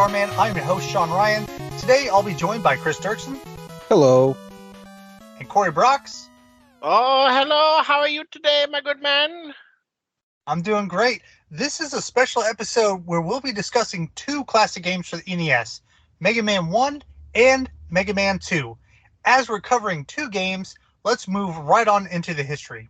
Starman. I'm your host, Sean Ryan. Today, I'll be joined by Chris Duerksen. Hello. And Cory Braucks. Oh, hello. How are you today, my good man? I'm doing great. This is a special episode where we'll be discussing two classic games for the NES, Mega Man 1 and Mega Man 2. As we're covering two games, let's move right on into the history.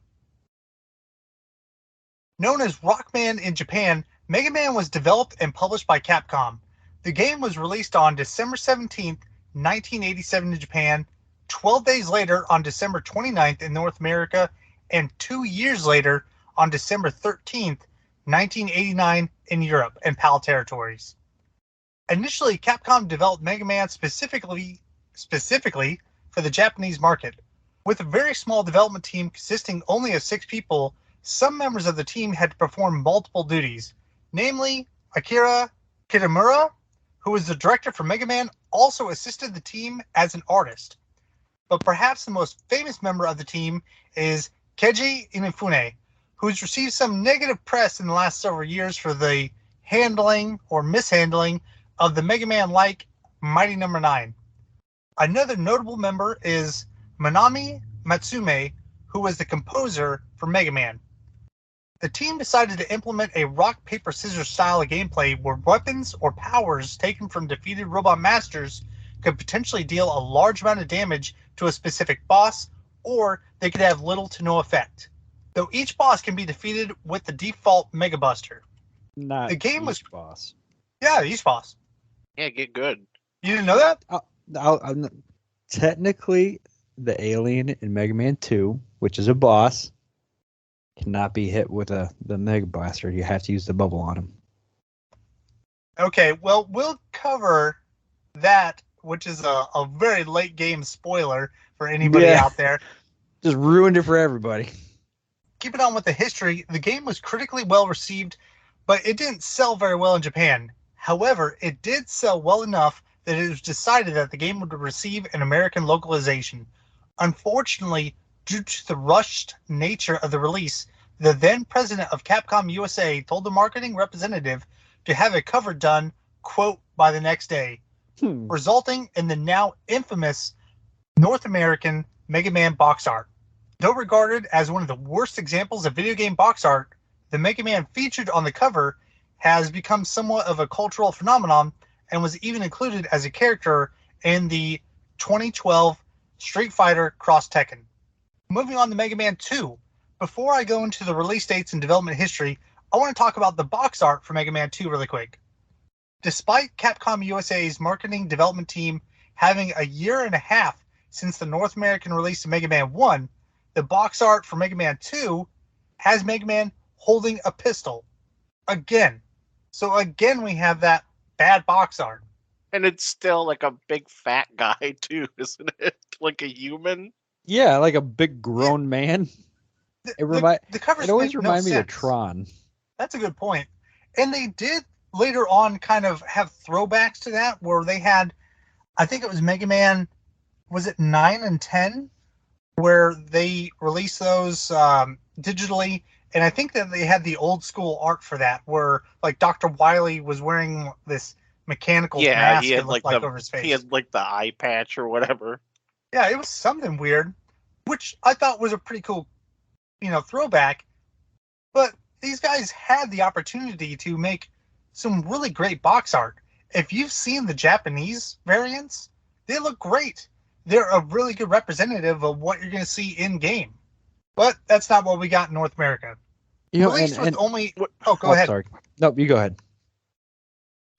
Known as Rockman in Japan, Mega Man was developed and published by Capcom. The game was released on December 17th, 1987 in Japan, 12 days later on December 29th in North America, and 2 years later on December 13th, 1989 in Europe and PAL territories. Initially, Capcom developed Mega Man specifically for the Japanese market. With a very small development team consisting only of 6 people, some members of the team had to perform multiple duties. Namely, Akira Kitamura, who was the director for Mega Man, also assisted the team as an artist. But perhaps the most famous member of the team is Keiji Inafune, who's received some negative press in the last several years for the handling or mishandling of the Mega Man-like Mighty No. 9. Another notable member is Manami Matsume, who was the composer for Mega Man. The team decided to implement a rock, paper, scissors style of gameplay where weapons or powers taken from defeated robot masters could potentially deal a large amount of damage to a specific boss, or they could have little to no effect. Though each boss can be defeated with the default Mega Buster. Not the game each was boss. Yeah, each boss. Yeah, get good. You didn't know that? Technically, the alien in Mega Man 2, which is a boss, cannot be hit with the Mega Blaster. You have to use the bubble on him. Okay, well, we'll cover that, which is a very late game spoiler for anybody out there. Just ruined it for everybody. Keeping on with the history, the game was critically well received, but it didn't sell very well in Japan. However, it did sell well enough that it was decided that the game would receive an American localization. Unfortunately, due to the rushed nature of the release, the then president of Capcom USA told the marketing representative to have a cover done, quote, by the next day, resulting in the now infamous North American Mega Man box art. Though regarded as one of the worst examples of video game box art, the Mega Man featured on the cover has become somewhat of a cultural phenomenon and was even included as a character in the 2012 Street Fighter Cross Tekken. Moving on to Mega Man 2, before I go into the release dates and development history, I want to talk about the box art for Mega Man 2 really quick. Despite Capcom USA's marketing development team having a year and a half since the North American release of Mega Man 1, the box art for Mega Man 2 has Mega Man holding a pistol. Again. So again, we have that bad box art. And it's still like a big fat guy, too, isn't it? Like a human? Yeah, like a big grown man. The covers it always make no reminds me of sense. Tron. That's a good point. And they did later on kind of have throwbacks to that where they had, I think it was Mega Man, was it 9 and 10? Where they released those digitally. And I think that they had the old school art for that where like Dr. Wily was wearing this mechanical mask he had that looked like over his face. He had like the eye patch or whatever. Yeah, it was something weird, which I thought was a pretty cool, throwback. But these guys had the opportunity to make some really great box art. If you've seen the Japanese variants, they look great. They're a really good representative of what you're going to see in game. But that's not what we got in North America. Go ahead. Sorry. No, you go ahead.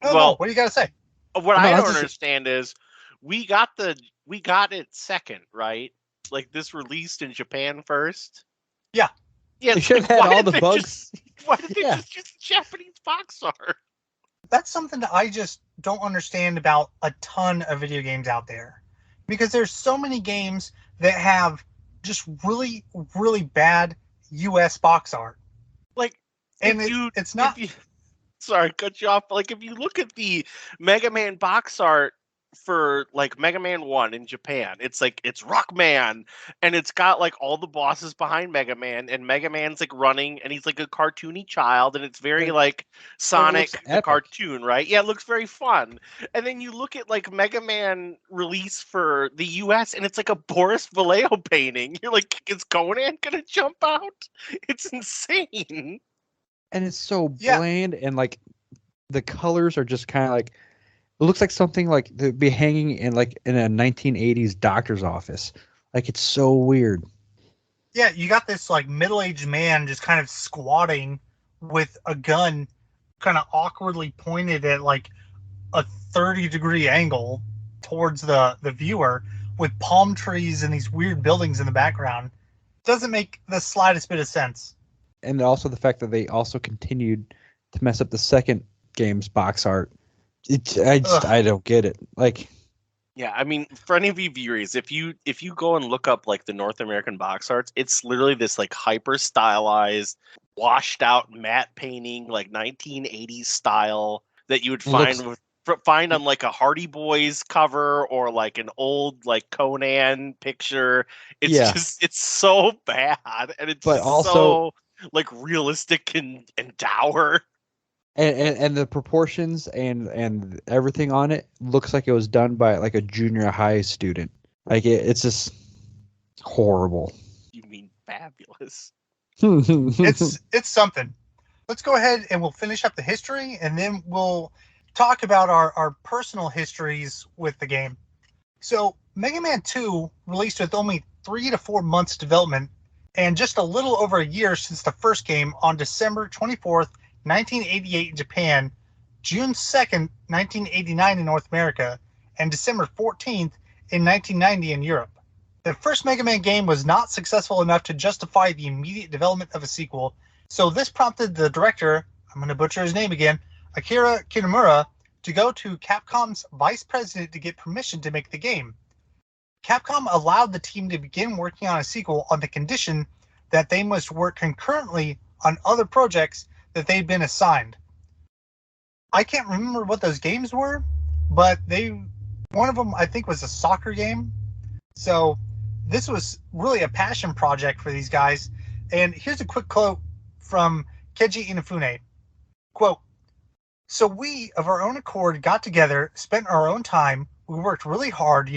No, what do you got to say? What I don't understand is we got it second, right? Like this released in Japan first. Yeah. Yeah. They should have had all the bugs. Why did they just use the Japanese box art? That's something that I just don't understand about a ton of video games out there. Because there's so many games that have just really, really bad U.S. box art. Like, it's not... Sorry, cut you off. But like, if you look at the Mega Man box art for like Mega Man 1 in Japan. It's like it's Rockman, and it's got like all the bosses behind Mega Man, and Mega Man's like running, and he's like a cartoony child, and it's very like looks Sonic the epic. cartoon, right? Yeah, it looks very fun. And then you look at like Mega Man release for the US, and it's like a Boris Vallejo painting. You're like, is Conan gonna jump out? It's insane. And it's so Yeah. bland, and like the colors are just kind of like, it looks like something like they'd be hanging in like in a 1980s doctor's office. Like, it's so weird. Yeah, you got this like middle-aged man just kind of squatting with a gun kind of awkwardly pointed at like a 30-degree angle towards the viewer, with palm trees and these weird buildings in the background. Doesn't make the slightest bit of sense. And also the fact that they also continued to mess up the second game's box art. I don't get it. Like, Yeah, I mean, for any of you viewers, if you go and look up like the North American box arts, it's literally this like hyper stylized, washed out matte painting, like 1980s style that you would find on like a Hardy Boys cover or like an old like Conan picture. It's just it's so bad, and it's But just also- so like realistic and dour. and the proportions and everything on it looks like it was done by like a junior high student. Like, it's just horrible. You mean fabulous? It's something. Let's go ahead and we'll finish up the history, and then we'll talk about our personal histories with the game. So Mega Man 2 released with only 3 to 4 months development and just a little over a year since the first game on December 24th, 1988 in Japan, June 2nd, 1989 in North America, and December 14th in 1990 in Europe. The first Mega Man game was not successful enough to justify the immediate development of a sequel, so this prompted the director, I'm going to butcher his name again, Akira Kitamura, to go to Capcom's vice president to get permission to make the game. Capcom allowed the team to begin working on a sequel on the condition that they must work concurrently on other projects that they'd been assigned. I can't remember what those games were, but one of them I think was a soccer game. So this was really a passion project for these guys. And here's a quick quote from Keiji Inafune. Quote, "So we, of our own accord, got together, spent our own time. We worked really hard,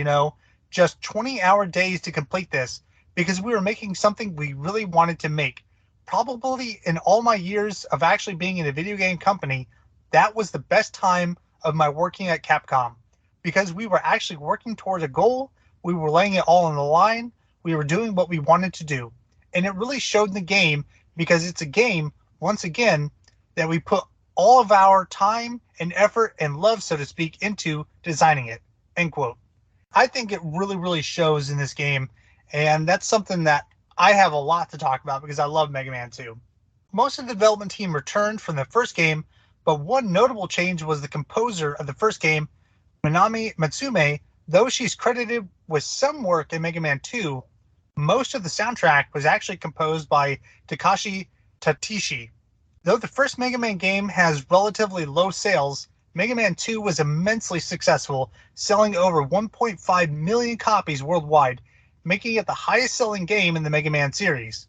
just 20-hour days to complete this, because we were making something we really wanted to make. Probably in all my years of actually being in a video game company, that was the best time of my working at Capcom, because we were actually working towards a goal. We were laying it all on the line. We were doing what we wanted to do. And it really showed in the game, because it's a game, once again, that we put all of our time and effort and love, so to speak, into designing it." End quote. I think it really, really shows in this game, and that's something that I have a lot to talk about because I love Mega Man 2. Most of the development team returned from the first game, but one notable change was the composer of the first game, Minami Matsume. Though she's credited with some work in Mega Man 2, most of the soundtrack was actually composed by Takashi Tatishi. Though the first Mega Man game has relatively low sales, Mega Man 2 was immensely successful, selling over 1.5 million copies worldwide, making it the highest-selling game in the Mega Man series.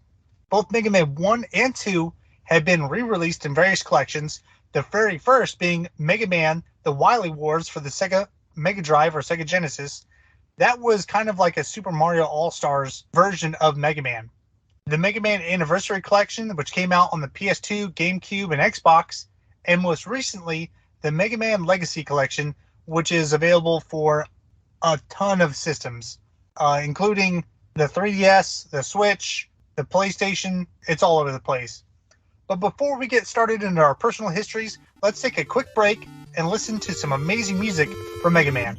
Both Mega Man 1 and 2 have been re-released in various collections, the very first being Mega Man The Wily Wars for the Sega Mega Drive or Sega Genesis. That was kind of like a Super Mario All-Stars version of Mega Man. The Mega Man Anniversary Collection, which came out on the PS2, GameCube, and Xbox, and most recently, the Mega Man Legacy Collection, which is available for a ton of systems, including the 3DS, the Switch, the PlayStation. It's all over the place. But before we get started into our personal histories, let's take a quick break and listen to some amazing music from Mega Man.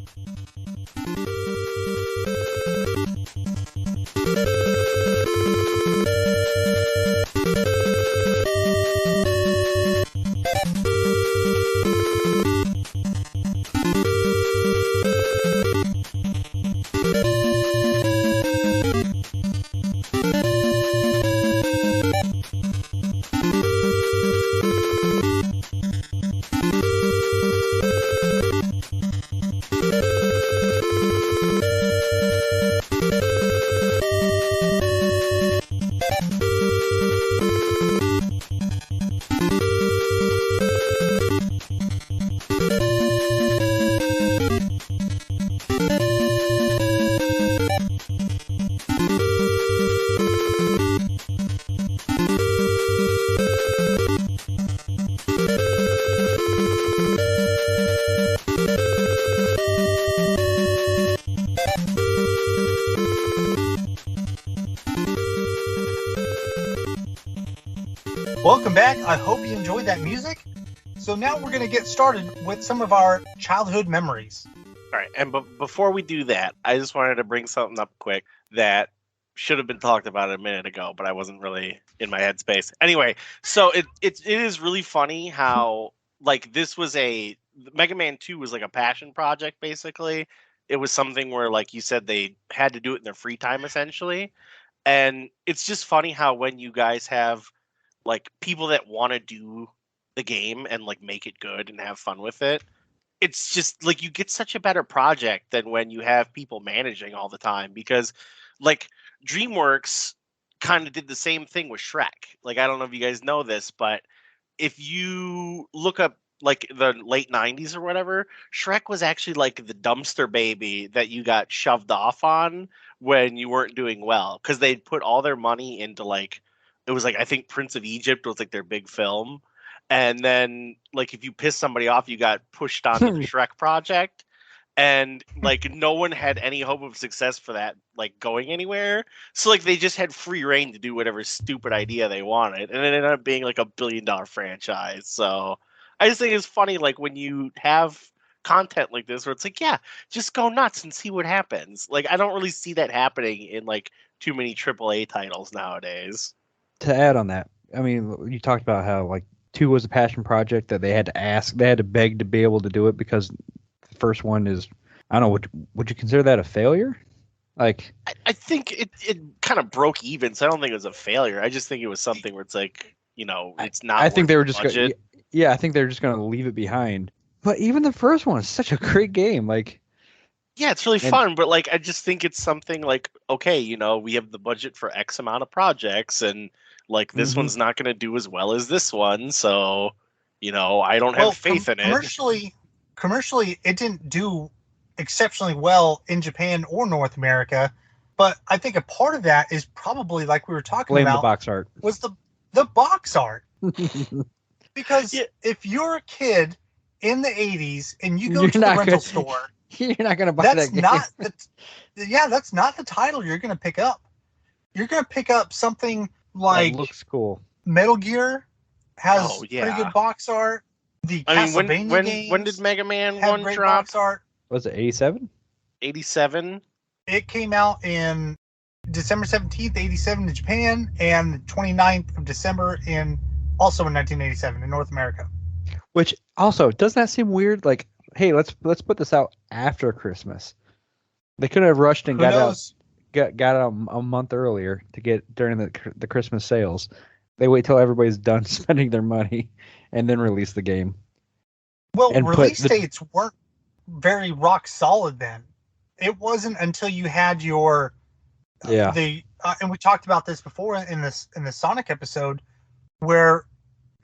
Welcome back. I hope you enjoyed that music. So now we're going to get started with some of our childhood memories. All right, and before we do that, I just wanted to bring something up quick that should have been talked about a minute ago, but I wasn't really in my headspace. Anyway, so it is really funny how like this was Mega Man 2 was like a passion project basically. It was something where like you said they had to do it in their free time essentially. And it's just funny how when you guys have like people that want to do the game and like make it good and have fun with it, it's just like you get such a better project than when you have people managing all the time, because like DreamWorks kind of did the same thing with Shrek. Like I don't know if you guys know this, but if you look up like the late 90s or whatever, Shrek was actually like the dumpster baby that you got shoved off on when you weren't doing well, because they'd put all their money into like, it was like I think Prince of Egypt was like their big film, and then like if you pissed somebody off you got pushed onto the Shrek project, and like no one had any hope of success for that like going anywhere, so like they just had free reign to do whatever stupid idea they wanted, and it ended up being like $1 billion franchise. So I just think it's funny like when you have content like this where it's like, yeah, just go nuts and see what happens. Like I don't really see that happening in like too many AAA titles nowadays. To add on that, I mean, you talked about how like 2 was a passion project that they had to beg to be able to do it, because the first one is, I don't know, would you consider that a failure? Like, I think it kind of broke even, so I don't think it was a failure. I just think it was something where it's like, you know, it's not. I think they were just budget. I think they're just going to leave it behind. But even the first one is such a great game. Like, yeah, it's really fun, but like I just think it's something like, okay, you know, we have the budget for X amount of projects, and like this one's not going to do as well as this one, so you know, I don't have faith in it. Commercially, it didn't do exceptionally well in Japan or North America, but I think a part of that is probably like we were talking blame about the box art. Was the box art. Because if you're a kid in the 80s and you go to the rental store, you're not going to buy that game. That's not the title you're going to pick up. You're going to pick up something like that looks cool. Metal Gear has pretty good box art. The Castlevania games when did Mega Man have 1 great drop? Box art. Was it 87? 87. It came out in December 17th, 87 in Japan, and the 29th of December also in 1987 in North America. Which also, doesn't that seem weird? Like, hey, let's put this out after Christmas. They could have rushed and got it out a month earlier to get during the Christmas sales. They wait till everybody's done spending their money and then release the game. Well, release dates weren't very rock solid then. It wasn't until you had your and we talked about this before in the Sonic episode, where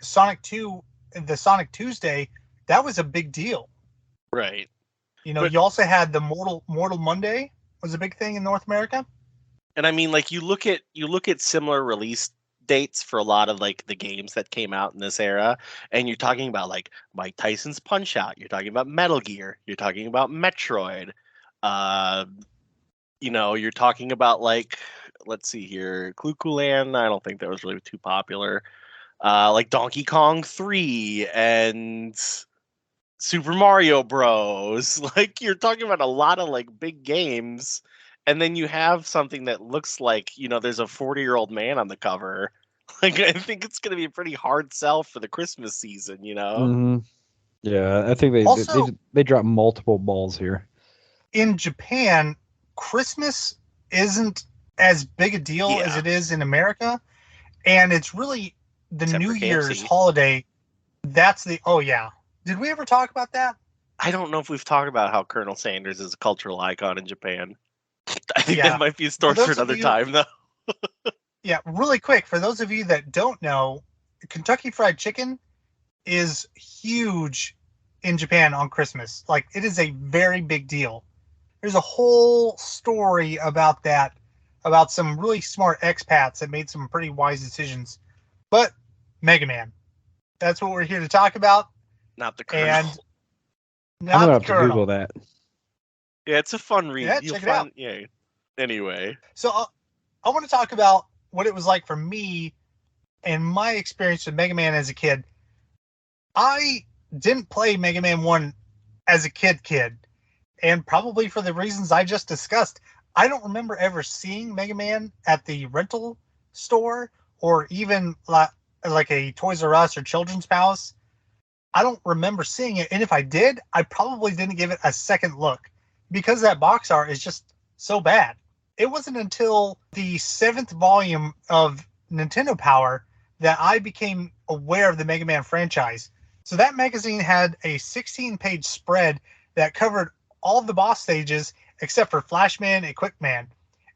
Sonic 2, the Sonic Tuesday, that was a big deal. Right. You know, you also had the Mortal Monday was a big thing in North America. And I mean, like you look at similar release dates for a lot of like the games that came out in this era, and you're talking about like Mike Tyson's Punch Out, you're talking about Metal Gear, you're talking about Metroid, you know, you're talking about like, let's see here, Clue-Clue-Land, I don't think that was really too popular. Like Donkey Kong 3 and Super Mario Bros. Like you're talking about a lot of like big games, and then you have something that looks like, you know, there's a 40-year-old man on the cover. Like I think it's going to be a pretty hard sell for the Christmas season, you know. Mm-hmm. Yeah, I think they dropped multiple balls here. In Japan, Christmas isn't as big a deal as it is in America, and it's really the New Year's holiday. That's the Did we ever talk about that? I don't know if we've talked about how Colonel Sanders is a cultural icon in Japan. I think that might be a story for another time, though. Yeah, really quick, for those of you that don't know, Kentucky Fried Chicken is huge in Japan on Christmas. Like, it is a very big deal. There's a whole story about that, about some really smart expats that made some pretty wise decisions. But Mega Man, that's what we're here to talk about. Not the Colonel. And I'm going to have to Google that. Yeah, it's a fun read. Yeah, check it out. Yeah. Anyway. So I want to talk about what it was like for me and my experience with Mega Man as a kid, I didn't play Mega Man 1 as a kid. And probably for the reasons I just discussed, I don't remember ever seeing Mega Man at the rental store or even like a Toys R Us or Children's Palace. I don't remember seeing it. And if I did, I probably didn't give it a second look because that box art is just so bad. It wasn't until the 7th volume of Nintendo Power that I became aware of the Mega Man franchise. So that magazine had a 16-page spread that covered all of the boss stages except for Flashman and Quickman.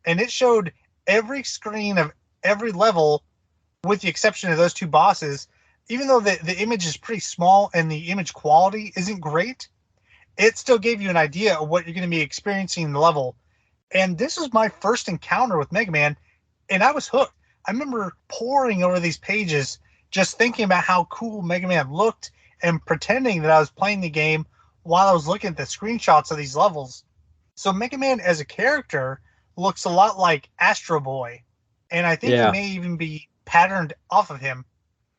And it showed every screen of every level with the exception of those two bosses. Even though the image is pretty small and the image quality isn't great, it still gave you an idea of what you're going to be experiencing in the level. And this was my first encounter with Mega Man, and I was hooked. I remember poring over these pages, just thinking about how cool Mega Man looked and pretending that I was playing the game while I was looking at the screenshots of these levels. So Mega Man as a character looks a lot like Astro Boy, and I think it may even be patterned off of him.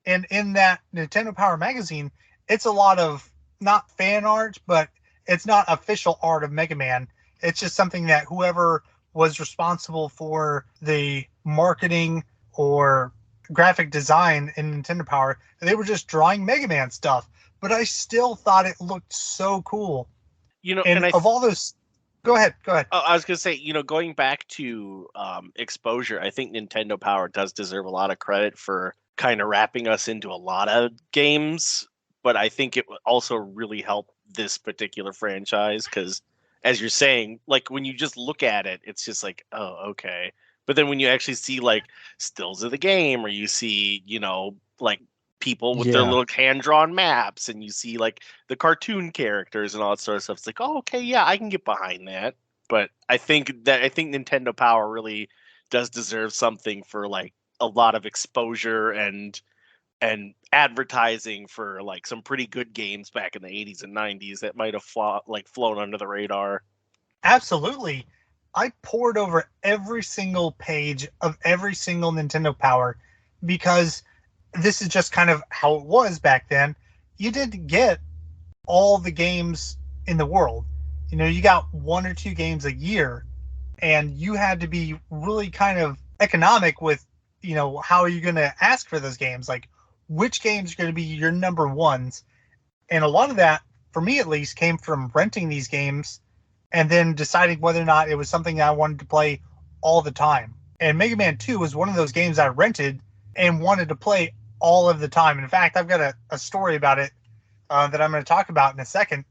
And in that Nintendo Power magazine, it's a lot of not fan art, but it's not official art of Mega Man. It's just something that whoever was responsible for the marketing or graphic design in Nintendo Power, they were just drawing Mega Man stuff. But I still thought it looked so cool. You know, and of all those, go ahead. Oh, I was going to say, going back to exposure, I think Nintendo Power does deserve a lot of credit for kind of wrapping us into a lot of games, but I think it also really helped this particular franchise because, as you're saying, like when you just look at it, it's just like, oh, okay. But then when you actually see like stills of the game, or you see, like people with their little hand-drawn maps, and you see like the cartoon characters and all that sort of stuff, it's like, oh, okay, yeah, I can get behind that. But I think Nintendo Power really does deserve something for like a lot of exposure and advertising for like some pretty good games back in the 80s and 90s that might have flown under the radar. Absolutely. I pored over every single page of every single Nintendo Power because this is just kind of how it was back then. You didn't get all the games in the world. You got 1 or 2 games a year, and you had to be really kind of economic with, how are you going to ask for those games? Like, which games are going to be your number ones? And a lot of that, for me at least, came from renting these games and then deciding whether or not it was something that I wanted to play all the time. And Mega Man 2 was one of those games I rented and wanted to play all of the time. In fact, I've got a story about it that I'm going to talk about in a second.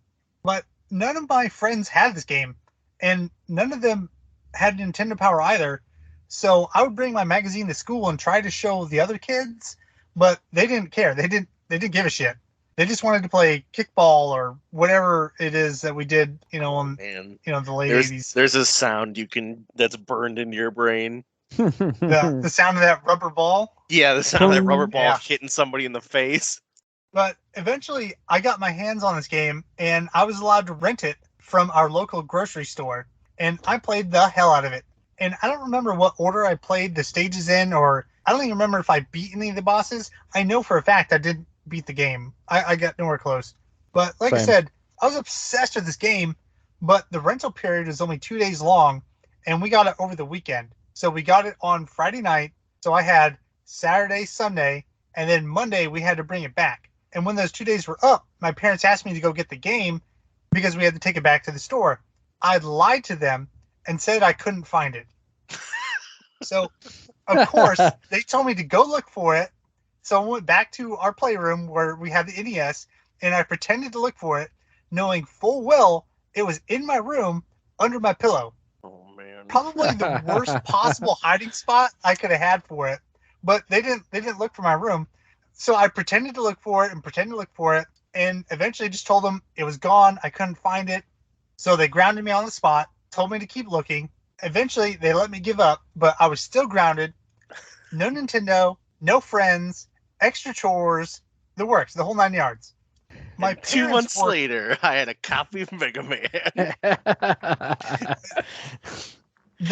But none of my friends had this game, and none of them had Nintendo Power either. So I would bring my magazine to school and try to show the other kids, but they didn't care. They didn't give a shit. They just wanted to play kickball or whatever it is that we did, in the late 80s. There's a sound that's burned into your brain. The sound of that rubber ball? Yeah, the sound of that rubber ball hitting somebody in the face. But eventually, I got my hands on this game, and I was allowed to rent it from our local grocery store, and I played the hell out of it. And I don't remember what order I played the stages in, or I don't even remember if I beat any of the bosses. I know for a fact I didn't beat the game. I got nowhere close. But like I said, I was obsessed with this game, but the rental period was only 2 days long, and we got it over the weekend. So we got it on Friday night, so I had Saturday, Sunday, and then Monday we had to bring it back. And when those 2 days were up, my parents asked me to go get the game because we had to take it back to the store. I lied to them and said I couldn't find it. So, of course, they told me to go look for it. So I went back to our playroom where we had the NES, and I pretended to look for it, knowing full well it was in my room under my pillow. Oh, man. Probably the worst possible hiding spot I could have had for it. But they didn't look for my room. So I pretended to look for it, and eventually just told them it was gone. I couldn't find it. So they grounded me on the spot, told me to keep looking. Eventually, they let me give up, but I was still grounded. No Nintendo, no friends, extra chores, the works, the whole 9 yards. My 2 months later, I had a copy of Mega Man.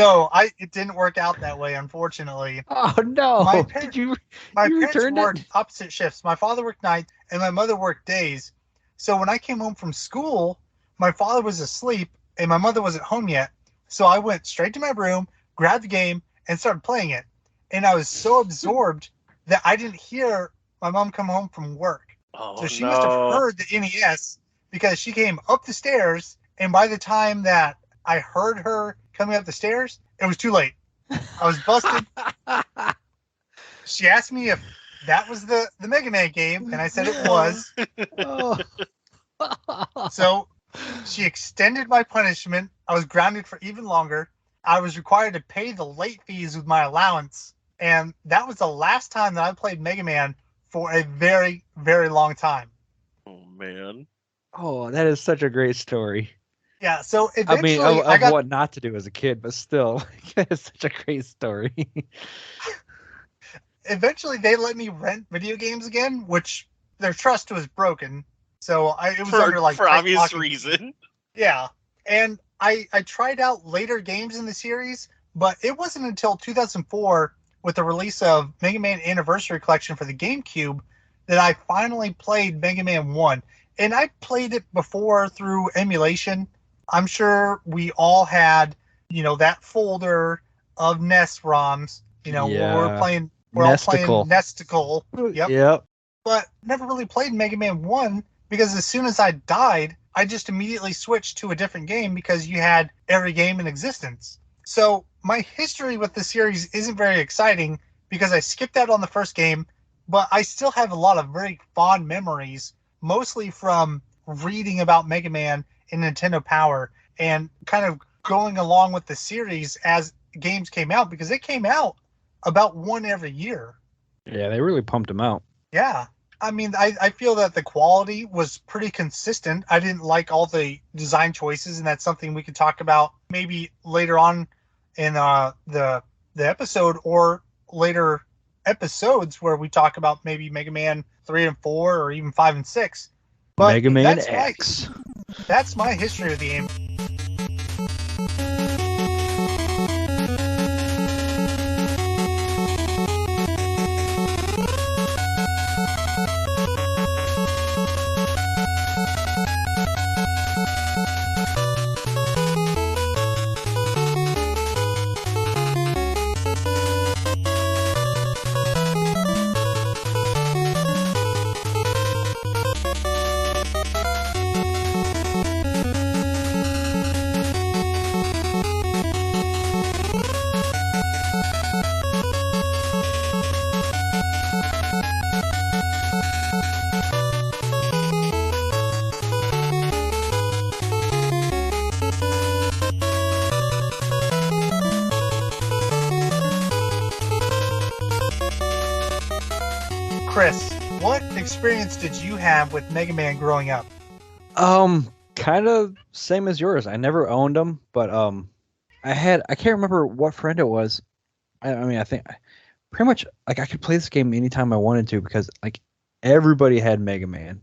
No, it didn't work out that way, unfortunately. Oh no! My you parents returned worked it? opposite shifts. My father worked nights, and my mother worked days. So when I came home from school, my father was asleep, and my mother wasn't home yet. So I went straight to my room, grabbed the game, and started playing it. And I was so absorbed that I didn't hear my mom come home from work. Oh So she must have no! heard the NES because she came up the stairs, and by the time that I heard her coming up the stairs, it was too late. I was busted. She asked me if that was the Mega Man game, and I said it was. Oh. So she extended my punishment. I was grounded for even longer. I was required to pay the late fees with my allowance. And that was the last time that I played Mega Man for a very, very long time. Oh man! Oh, that is such a great story. Yeah, so I mean, eventually of what not to do as a kid, but still, it's such a great story. Eventually they let me rent video games again, which their trust was broken. So it was under like for obvious reason. Yeah, and I tried out later games in the series, but it wasn't until 2004 with the release of Mega Man Anniversary Collection for the GameCube that I finally played Mega Man 1. And I played it before through emulation. I'm sure we all had, that folder of NES ROMs, where we're all playing Nesticle. Yep. But never really played Mega Man 1 because as soon as I died, I just immediately switched to a different game because you had every game in existence. So my history with the series isn't very exciting because I skipped out on the first game, but I still have a lot of very fond memories, mostly from reading about Mega Man in Nintendo Power and kind of going along with the series as games came out because it came out about one every year. Yeah, they really pumped them out. Yeah. I mean, I feel that the quality was pretty consistent. I didn't like all the design choices, and that's something we could talk about maybe later on in the episode or later episodes where we talk about maybe Mega Man 3 and 4 or even 5 and 6. But Mega Man X. That's my history of the game. Chris, what experience did you have with Mega Man growing up? Kind of same as yours. I never owned them, but I can't remember what friend it was. I mean, I think pretty much like I could play this game anytime I wanted to because like everybody had Mega Man.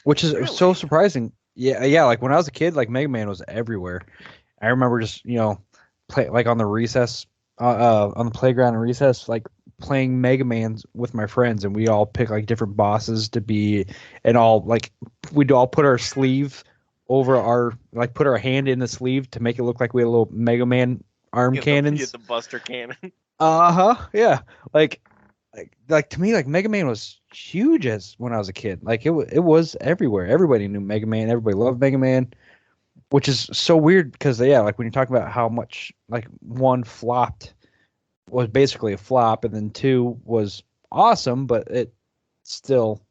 Which is so surprising. Yeah, like when I was a kid, like Mega Man was everywhere. I remember just, play like on the recess on the playground in recess, like playing Mega Man's with my friends, and we all pick like different bosses to be, and all like we'd all put our sleeve over our put our hand in the sleeve to make it look like we had a little Mega Man arm cannons. Get the Buster Cannon. Yeah. Like to me, like Mega Man was huge as when I was a kid. Like it was everywhere. Everybody knew Mega Man. Everybody loved Mega Man, which is so weird because like when you talk about how much like 1 flopped, was basically a flop, and then 2 was awesome, but it still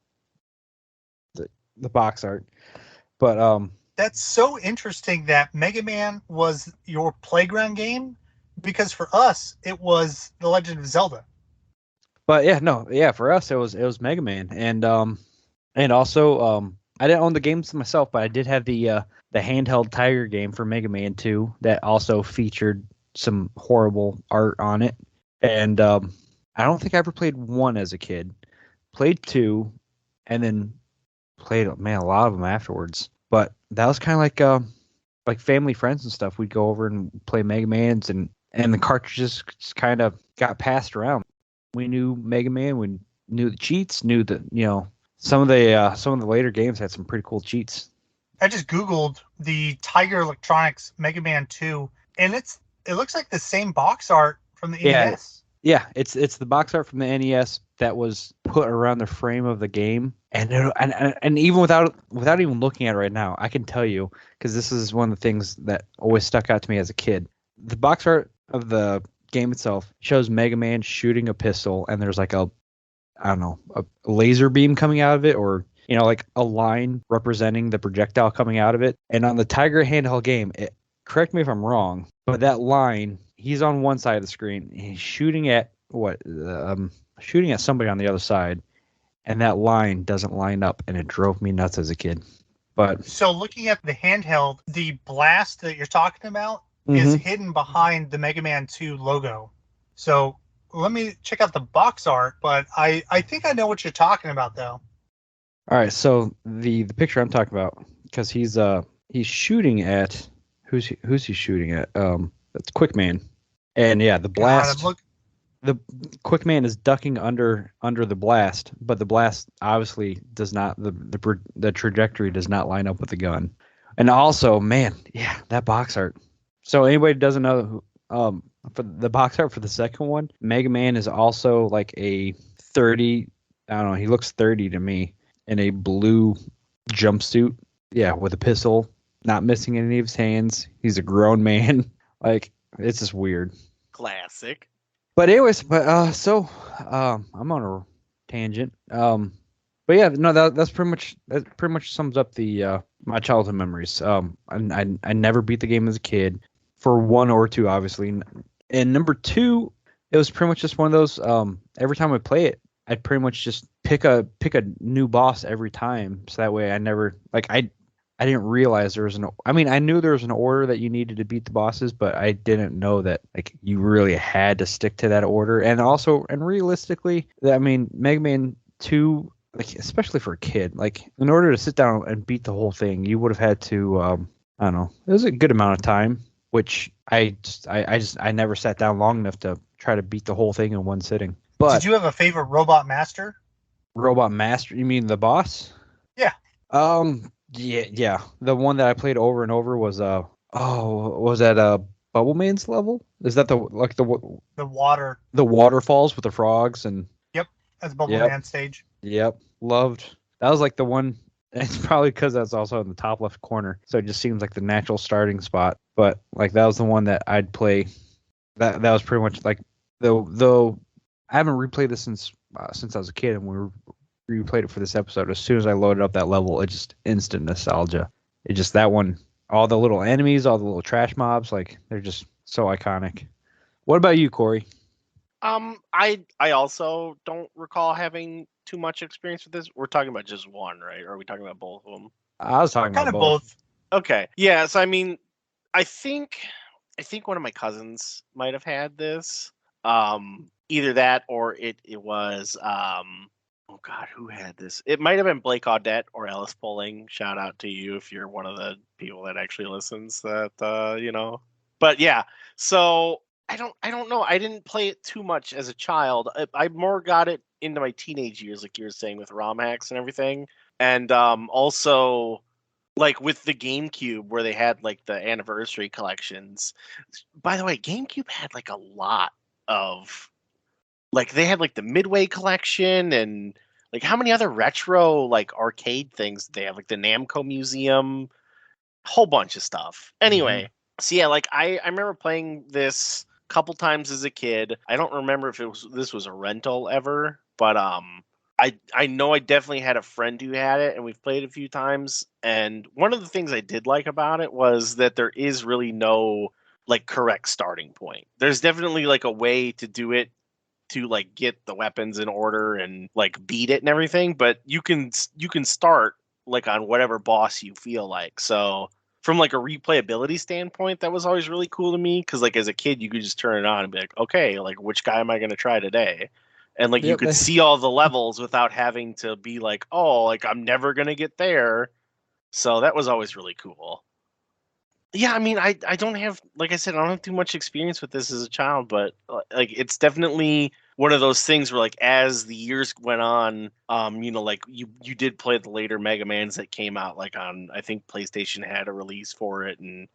the box art. But that's so interesting that Mega Man was your playground game because for us it was The Legend of Zelda. But for us it was Mega Man, and also I didn't own the games myself, but I did have the handheld Tiger game for Mega Man 2 that also featured some horrible art on it. And I don't think I ever played 1 as a kid. Played 2, and then played a lot of them afterwards. But that was kind of like like family friends and stuff, we'd go over and play Mega Mans, and the cartridges just kind of got passed around. We knew Mega Man, we knew the cheats, knew that some of the later games had some pretty cool cheats. I just Googled the Tiger Electronics Mega Man 2, and it looks like the same box art from the NES. Yeah, it's the box art from the NES that was put around the frame of the game, and even without even looking at it right now, I can tell you, because this is one of the things that always stuck out to me as a kid. The box art of the game itself shows Mega Man shooting a pistol, and there's like a laser beam coming out of it, or like a line representing the projectile coming out of it. And on the Tiger handheld game, correct me if I'm wrong, but that line, he's on one side of the screen, and he's shooting at shooting at somebody on the other side, and that line doesn't line up, and it drove me nuts as a kid. But so looking at the handheld, the blast that you're talking about is hidden behind the Mega Man 2 logo. So let me check out the box art, but I think I know what you're talking about, though. All right, so the picture I'm talking about, because he's shooting at who's he shooting at? That's Quickman, and yeah, the blast. The Quickman is ducking under the blast, but the blast obviously does not, the trajectory does not line up with the gun. And also, man, yeah, that box art. So anybody who doesn't know, for the box art for the second one, Mega Man is also like a 30. I don't know. He looks 30 to me in a blue jumpsuit. Yeah, with a pistol, not missing any of his hands. He's a grown man. Like, it's just weird. Classic. But anyways, so I'm on a tangent. But yeah, no, that pretty much sums up the my childhood memories. I never beat the game as a kid, for 1 or 2, obviously. And number 2, it was pretty much just one of those. Every time I play it, I'd pretty much just pick a new boss every time, so that way I never I didn't realize there was I knew there was an order that you needed to beat the bosses, but I didn't know that like you really had to stick to that order. And also, and realistically, Mega Man 2, like especially for a kid, like in order to sit down and beat the whole thing, you would have had to I don't know, it was a good amount of time, which I never sat down long enough to try to beat the whole thing in one sitting. But did you have a favorite Robot Master? Robot Master? You mean the boss? Yeah. Yeah. The one that I played over and over was was that Bubble Man's level? Is that the water? The waterfalls with the frogs and. Yep, that's Bubble Man stage. Yep, loved. That was like the one. It's probably because that's also in the top left corner, so it just seems like the natural starting spot. But like that was the one that I'd play. That was pretty much like though I haven't replayed this since I was a kid, and we replayed it for this episode. As soon as I loaded up that level, it just instant nostalgia. It just, that one, all the little enemies, all the little trash mobs, like they're just so iconic. What about you, Cory? I also don't recall having too much experience with this. We're talking about just one, right? Or are we talking about both of them? I was talking about both. Okay. Yeah, so I think one of my cousins might have had this. Either that or it was oh God, who had this? It might have been Blake Audette or Ellis Polling. Shout out to you if you're one of the people that actually listens. That But yeah, so I don't know. I didn't play it too much as a child. I more got it into my teenage years, like you were saying, with ROM hacks and everything, and also like with the GameCube where they had like the anniversary collections. By the way, GameCube had like a lot of. Like they had like the Midway collection and like how many other retro like arcade things did they have, like the Namco Museum, whole bunch of stuff. Anyway, so yeah, like I remember playing this a couple times as a kid. I don't remember if this was a rental ever, but I know I definitely had a friend who had it, and we've played a few times. And one of the things I did like about it was that there is really no like correct starting point. There's definitely like a way to do it to like get the weapons in order and like beat it and everything, but you can start like on whatever boss you feel like. So from like a replayability standpoint, that was always really cool to me, because like as a kid you could just turn it on and be like, okay, like which guy am I going to try today? And like you could see all the levels without having to be like, oh, like I'm never going to get there. So that was always really cool. Yeah, I mean, I don't have, like I said, I don't have too much experience with this as a child, but like it's definitely one of those things where like as the years went on, like you did play the later Mega Mans that came out like on, I think PlayStation had a release for it, and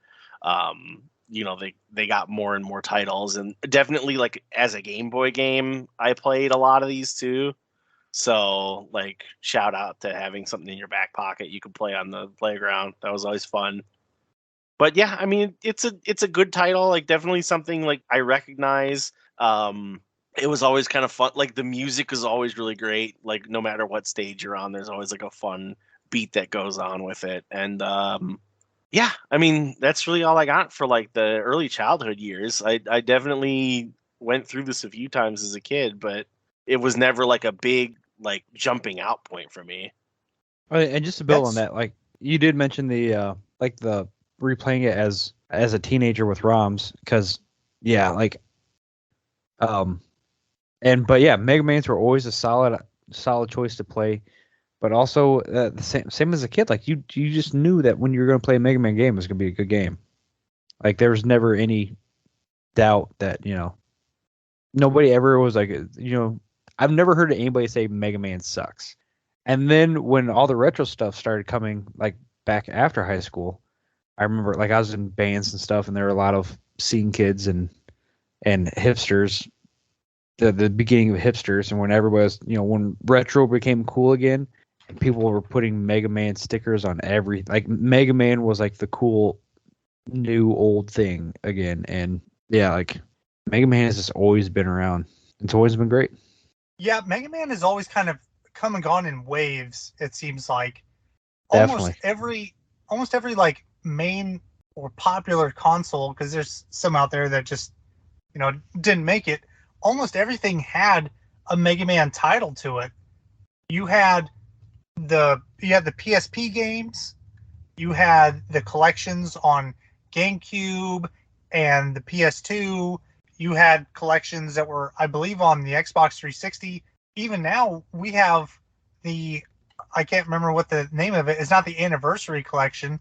they got more and more titles, and definitely like as a Game Boy game, I played a lot of these too. So like shout out to having something in your back pocket you could play on the playground. That was always fun. But yeah, I mean, it's a good title. Like definitely something like I recognize. It was always kind of fun. Like the music is always really great. Like no matter what stage you're on, there's always like a fun beat that goes on with it. And yeah, I mean that's really all I got for like the early childhood years. I definitely went through this a few times as a kid, but it was never like a big like jumping out point for me. And just to build on that, like you did mention the replaying it as a teenager with ROMs, because yeah, like but yeah, Mega Mans were always a solid choice to play, but also the same as a kid, like you just knew that when you were going to play a Mega Man game, it was going to be a good game. Like there was never any doubt that nobody ever was like I've never heard anybody say Mega Man sucks. And then when all the retro stuff started coming, like back after high school, I remember like I was in bands and stuff, and there were a lot of scene kids and hipsters, the beginning of hipsters, and when everybody was, when retro became cool again, and people were putting Mega Man stickers on like Mega Man was like the cool new old thing again, and yeah, like Mega Man has just always been around. It's always been great. Yeah, Mega Man has always kind of come and gone in waves. It seems like Definitely. almost every like main or popular console, because there's some out there that just didn't make it. Almost everything had a Mega Man title to it. You had the PSP games, you had the collections on GameCube and the PS2. You had collections that were, I believe, on the Xbox 360. Even now, we have I can't remember what the name of it. It's not the Anniversary Collection,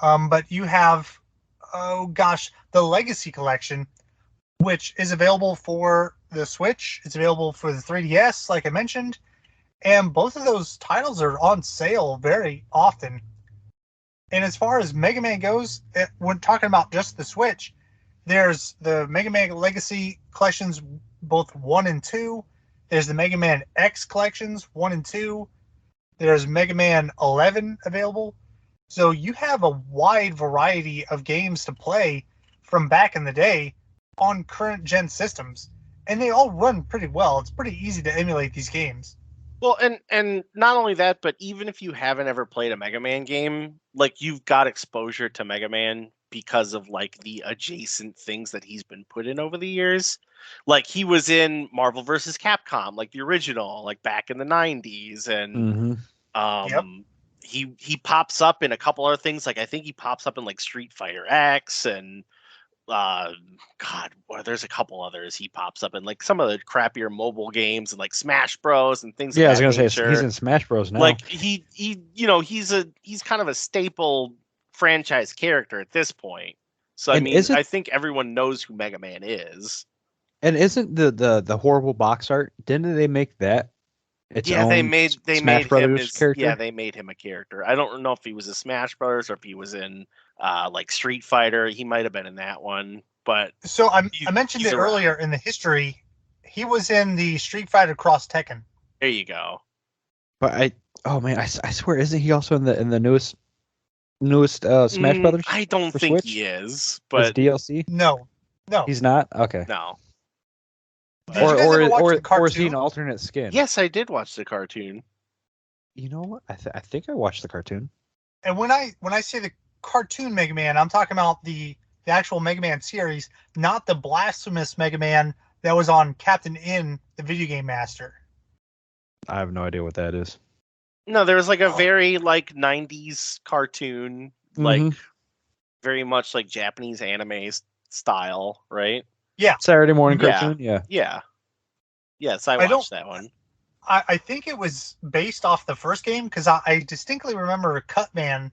but you have, oh gosh, the Legacy Collection, which is available for the Switch. It's available for the 3DS, like I mentioned. And both of those titles are on sale very often. And as far as Mega Man goes, when talking about just the Switch, there's the Mega Man Legacy collections, both 1 and 2. There's the Mega Man X collections, 1 and 2. There's Mega Man 11 available. So you have a wide variety of games to play from back in the day on current gen systems. And they all run pretty well. It's pretty easy to emulate these games. Well, and not only that, but even if you haven't ever played a Mega Man game, like you've got exposure to Mega Man because of like the adjacent things that he's been put in over the years. Like he was in Marvel vs. Capcom, like the original, like back in the 90s, and Yep. he pops up in a couple other things. Like I think he pops up in like Street Fighter X and God, well, there's a couple others he pops up in, like some of the crappier mobile games and like Smash Bros and things. Yeah, I of was that gonna nature. say he's in Smash Bros now. Like he's kind of a staple franchise character at this point. So I mean, I think everyone knows who Mega Man is. And isn't the horrible box art? Didn't they make that its own? They made Smash Brothers character. Yeah, they made him a character. I don't know if he was a Smash Brothers or if he was in like Street Fighter. He might have been in that one. But so I mentioned it earlier in the history. He was in the Street Fighter Cross Tekken. There you go. But I swear, isn't he also in the newest Smash Brothers? I don't think Switch? he is, but DLC. No, he's not. Okay, no. Or is he an alternate skin? Yes, I did watch the cartoon. You know what? I think I watched the cartoon. And when I say the cartoon Mega Man, I'm talking about the actual Mega Man series, not the blasphemous Mega Man that was on Captain N, the video game master. I have no idea what that is. No, there was like a very like 90s cartoon, like very much like Japanese anime style, right? Yeah. Saturday morning cartoon? Yeah. Yes, I watched that one. I think it was based off the first game, because I distinctly remember Cutman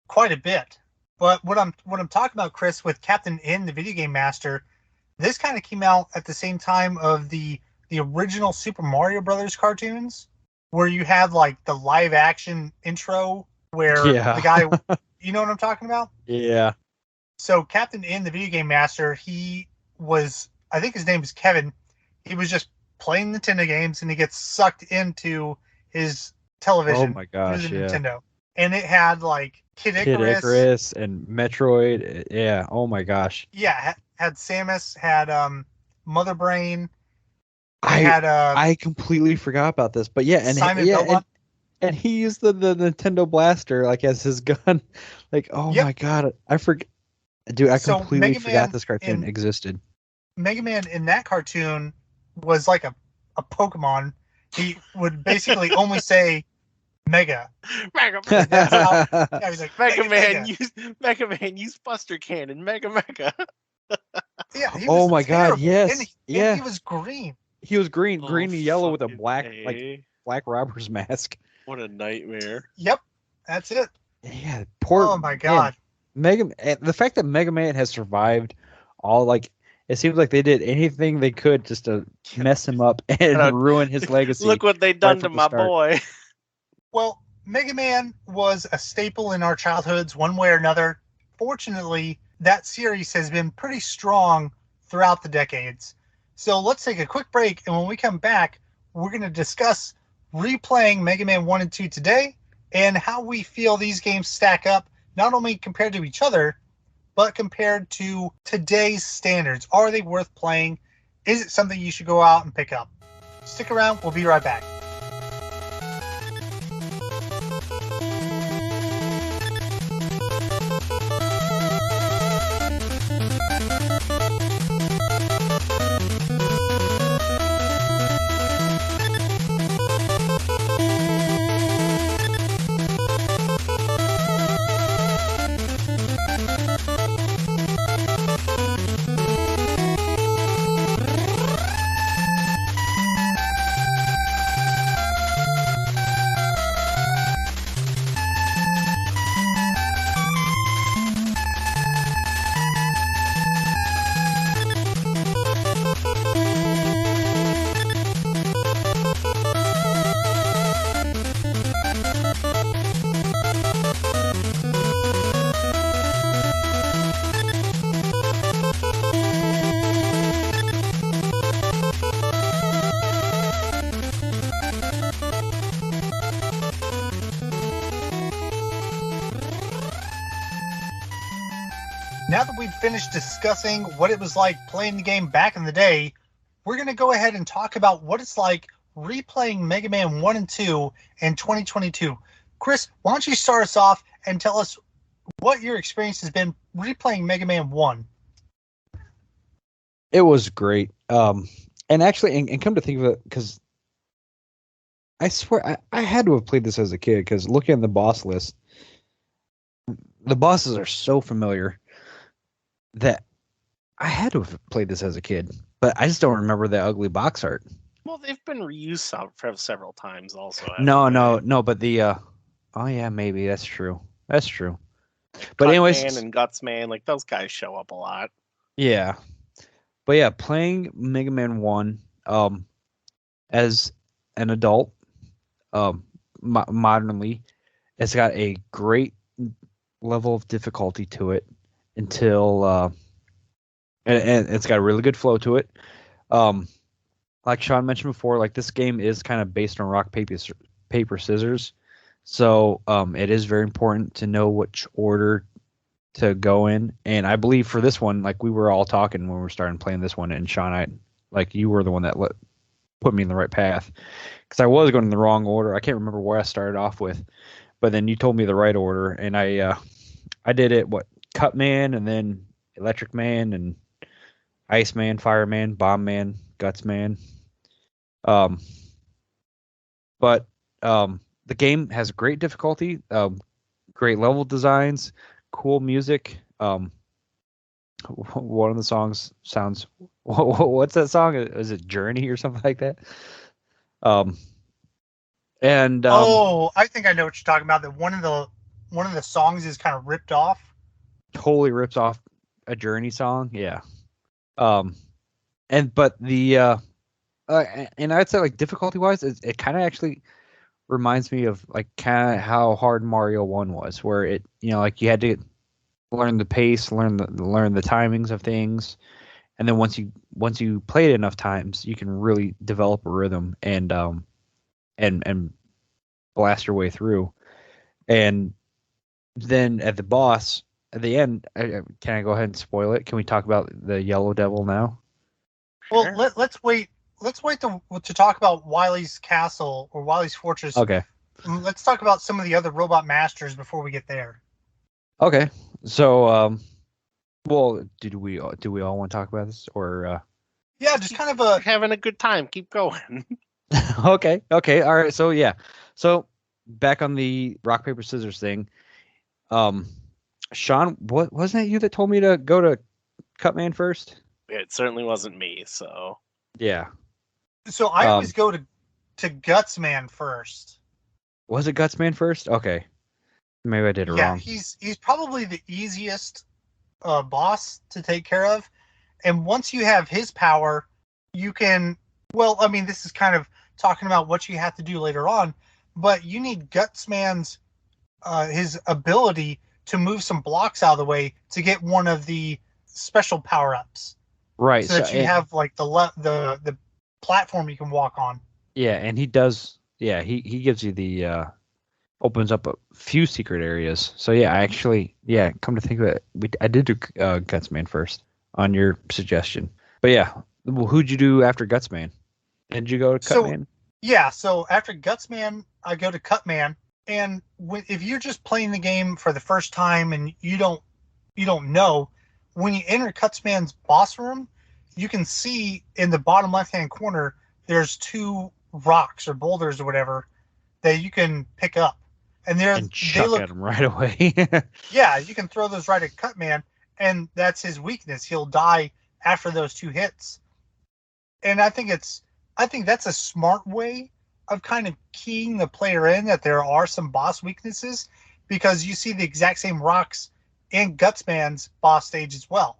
quite a bit. But what I'm talking about, Chris, with Captain N, the video game master, this kind of came out at the same time of the original Super Mario Brothers cartoons, where you had like the live action intro where the guy, you know what I'm talking about? Yeah. So Captain N, the video game master, he was, I think his name is Kevin. He was just playing Nintendo games, and he gets sucked into his television. Oh my gosh, yeah. Nintendo. And it had like Kid Icarus and Metroid. Yeah. Oh my gosh. Yeah, had Samus, had Mother Brain. I completely forgot about this, but yeah, and Simon and he used the Nintendo Blaster like as his gun. Like, oh my god, I forget, dude. I completely forgot this cartoon existed. Mega Man in that cartoon was like a Pokemon. He would basically only say Mega. Mega Man. Yeah, he's like, Mega Man, use Buster Cannon, Mega. Yeah. He was oh my terrible. god, yes. And he was green. He was green and yellow with a black robber's mask. What a nightmare. Yep, that's it. Yeah, poor. Oh my god. The fact that Mega Man has survived all, like, it seems like they did anything they could just to mess him up and ruin his legacy. Look what they done to my boy. Well, Mega Man was a staple in our childhoods one way or another. Fortunately, that series has been pretty strong throughout the decades. So let's take a quick break, and when we come back, we're going to discuss replaying Mega Man 1 and 2 today and how we feel these games stack up, not only compared to each other, but compared to today's standards. Are they worth playing? Is it something you should go out and pick up? Stick around. We'll be right back. Now that we've finished discussing what it was like playing the game back in the day, we're going to go ahead and talk about what it's like replaying Mega Man 1 and 2 in 2022. Chris, why don't you start us off and tell us what your experience has been replaying Mega Man 1? It was great. And actually, and come to think of it, because I swear I had to have played this as a kid, because looking at the boss list, the bosses are so familiar that I had to have played this as a kid, but I just don't remember that ugly box art. Well, they've been reused several times also. No, but the oh yeah, maybe that's true. But Cut anyways, Man and Guts Man, like those guys show up a lot. Yeah. But yeah, playing Mega Man 1 as an adult, modernly, it's got a great level of difficulty to it until and it's got a really good flow to it. Like Sean mentioned before, like this game is kind of based on rock, paper, scissors. So it is very important to know which order to go in. And I believe for this one, like we were all talking when we were starting playing this one, and Sean, you were the one that put me in the right path, because I was going in the wrong order. I can't remember where I started off with, but then you told me the right order, and I did it, Cut Man, and then Electric Man, and Ice Man, Fire Man, Bomb Man, Guts Man. But the game has great difficulty, great level designs, cool music. One of the songs sounds, what's that song? Is it Journey or something like that? I think I know what you're talking about. That one of the songs is kind of ripped off totally rips off a Journey song. Yeah. But and I'd say like difficulty wise, it kind of actually reminds me of like kind of how hard Mario 1 was, where it like you had to learn the pace, learn the timings of things, and then once you play it enough times, you can really develop a rhythm and blast your way through. And then at the end, can I go ahead and spoil it? Can we talk about the Yellow Devil now? Well, let's wait. Let's wait to talk about Wily's castle or Wily's fortress. Okay. Let's talk about some of the other robot masters before we get there. Okay. So, well, do we all want to talk about this or? Yeah, just kind of having a good time. Keep going. Okay. All right. So yeah. So back on the rock paper scissors thing. Sean, what wasn't it you that told me to go to Cutman first? It certainly wasn't me. So yeah. So I always go to Gutsman first. Was it Gutsman first? Okay. Maybe I did it wrong. Yeah, he's probably the easiest boss to take care of. And once you have his power, you can... Well, I mean, this is kind of talking about what you have to do later on, but you need Gutsman's his ability to move some blocks out of the way to get one of the special power-ups. Right. So that you have like the platform you can walk on. Yeah, and he does. Yeah, he gives you the opens up a few secret areas. So yeah, I actually come to think of it, I did do Gutsman first on your suggestion. But yeah, well, who'd you do after Gutsman? Did you go to Cutman? Yeah, so after Gutsman, I go to Cutman, and if you're just playing the game for the first time and you don't know, when you enter Gutsman's boss room, you can see in the bottom left-hand corner there's 2 rocks or boulders or whatever that you can pick up, and they chuck at them right away. Yeah, you can throw those right at Cutman, and that's his weakness. He'll die after those 2 hits, and I think that's a smart way of kind of keying the player in that there are some boss weaknesses, because you see the exact same rocks in Gutsman's boss stage as well.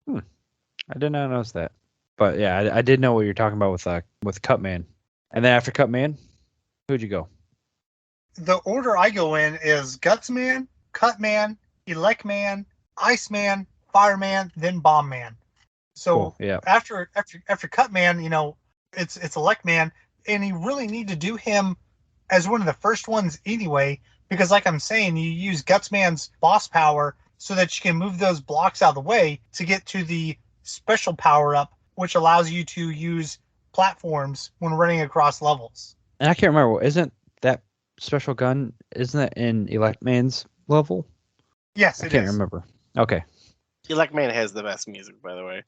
I did not notice that, but yeah, I did know what you're talking about with Cutman. And then after Cutman, who'd you go? The order I go in is Gutsman, Cutman, Electman, Iceman, Fireman, then Bombman. So cool. Yeah. After Cutman, it's Electman, and you really need to do him as one of the first ones anyway, because like I'm saying, you use Gutsman's boss power so that you can move those blocks out of the way to get to the special power up, which allows you to use platforms when running across levels. And I can't remember, isn't that special gun, isn't that in Electman's level? Yes, I can't remember. Okay. Electman has the best music, by the way.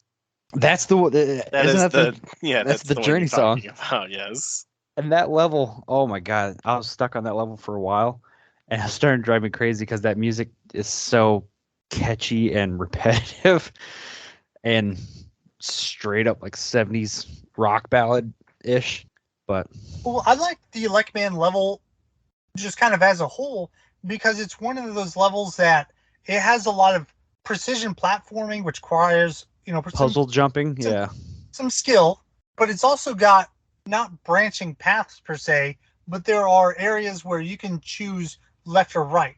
That's that's the Journey song. About, yes. And that level, oh my god, I was stuck on that level for a while, and it started driving me crazy because that music is so catchy and repetitive, and straight up like 70s rock ballad ish. But I like the Electman level just kind of as a whole, because it's one of those levels that it has a lot of precision platforming, which requires puzzle jumping, some skill, but it's also got not branching paths per se, but there are areas where you can choose left or right.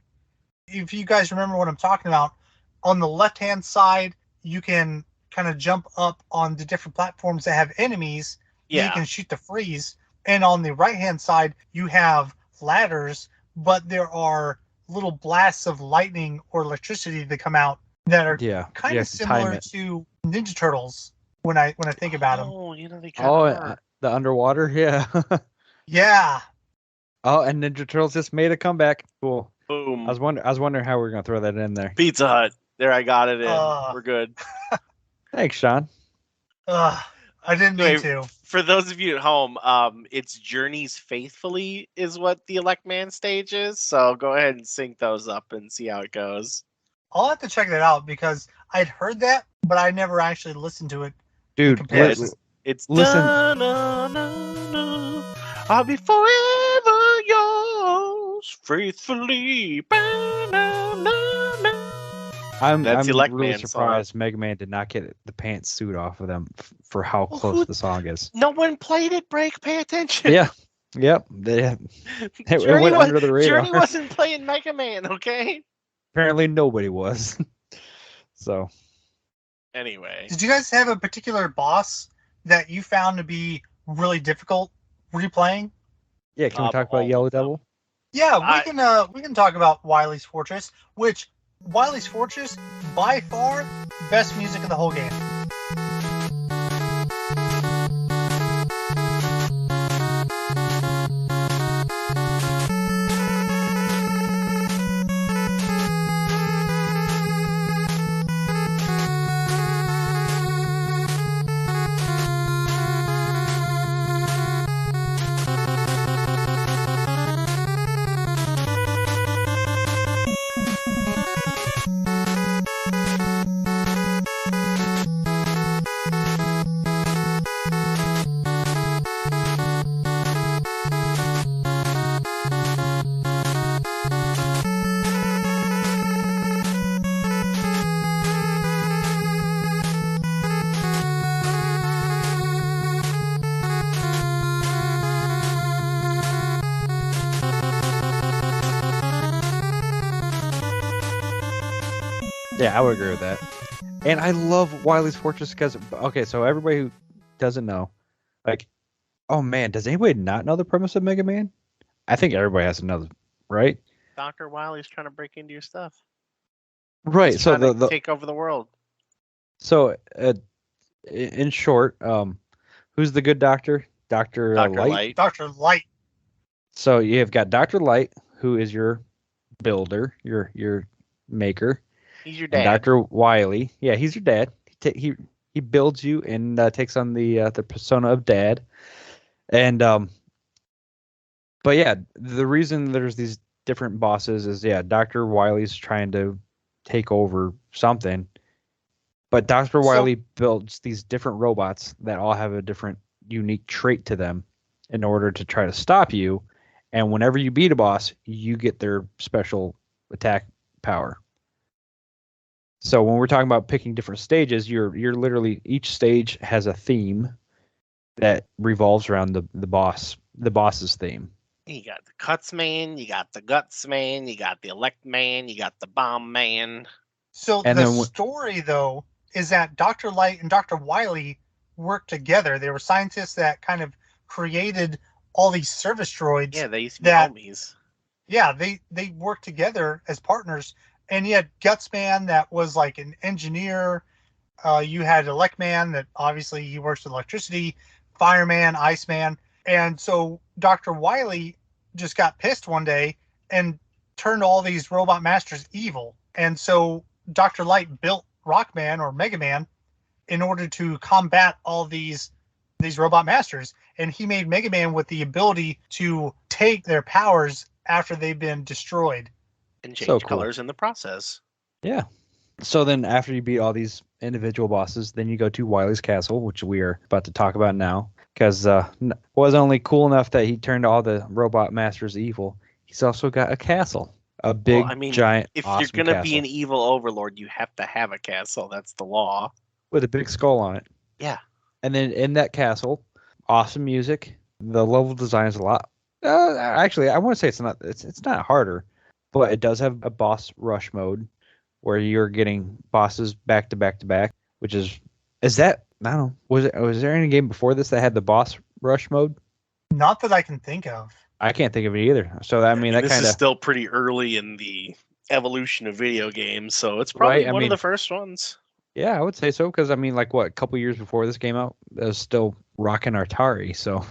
If you guys remember what I'm talking about, on the left-hand side, you can kind of jump up on the different platforms that have enemies. Yeah. You can shoot the freeze. And on the right-hand side, you have ladders, but there are little blasts of lightning or electricity that come out that are kind of similar to Ninja Turtles when I think about them. Oh, they got the underwater, yeah. Yeah. Oh, and Ninja Turtles just made a comeback. Cool. Boom. I was wondering how we were gonna throw that in there. Pizza Hut. There, I got it in. We're good. Thanks, Sean. I didn't mean to. For those of you at home, it's Journeys Faithfully is what the Electman stage is. So go ahead and sync those up and see how it goes. I'll have to check that out because I'd heard that, but I never actually listened to it. Dude, it's listen. I'll be forever yours, faithfully. I'm Elect really Man surprised song. Mega Man did not get the pantsuit off of them for how close the song is. No one played it, Break. Pay attention. Yeah. Yep. It went under the radar. Journey wasn't playing Mega Man, okay? Apparently nobody was. So. Anyway. Did you guys have a particular boss that you found to be really difficult replaying? Yeah, can we talk about Yellow Devil? Yeah, we can talk about Wily's Fortress, which Wily's Fortress, by far, best music in the whole game. Yeah, I would agree with that. And I love Wily's Fortress because, okay, so everybody who doesn't know, like, oh man, does anybody not know the premise of Mega Man? I think everybody has to know, right? Dr. Wily's trying to break into your stuff. Right. He's so trying to take over the world. So, in short, who's the good doctor? Dr. Light? Dr. Light. So you've got Dr. Light, who is your builder, your maker. He's your dad. And Dr. Wily, yeah, he's your dad. He builds you and takes on the persona of dad. And but yeah, the reason there's these different bosses is Dr. Wily's trying to take over something. But Dr. Wily builds these different robots that all have a different unique trait to them in order to try to stop you. And whenever you beat a boss, you get their special attack power. So when we're talking about picking different stages, you're literally, each stage has a theme that revolves around the boss's theme. You got the Cuts Man, you got the Guts Man, you got the Elect Man, you got the Bomb Man. So and the story, though, is that Dr. Light and Dr. Wily worked together. They were scientists that kind of created all these service droids. Yeah, they used to be homies. Yeah, they worked together as partners. And you had Gutsman that was like an engineer. You had Elect Man that obviously he works with electricity, Fireman, Iceman. And so Dr. Wily just got pissed one day and turned all these robot masters evil. And so Dr. Light built Rockman or Mega Man in order to combat all these robot masters. And he made Mega Man with the ability to take their powers after they've been destroyed. And change colors in the process. Yeah. So then after you beat all these individual bosses, then you go to Wily's Castle, which we are about to talk about now. Because wasn't only cool enough that he turned all the robot masters evil, he's also got a castle. A big, giant, if awesome you're going to be castle an evil overlord, you have to have a castle. That's the law. with a big skull on it. Yeah. And then in that castle, awesome music. The level design is a lot. Actually, I want to say it's not harder. But it does have a boss rush mode where you're getting bosses back to back to back, which is that, I don't know, was there any game before this that had the boss rush mode? Not that I can think of. I can't think of it either. So that kind of, this is still pretty early in the evolution of video games, so it's probably one of the first ones. Yeah, I would say so, because a couple years before this came out, it was still rocking Atari, so.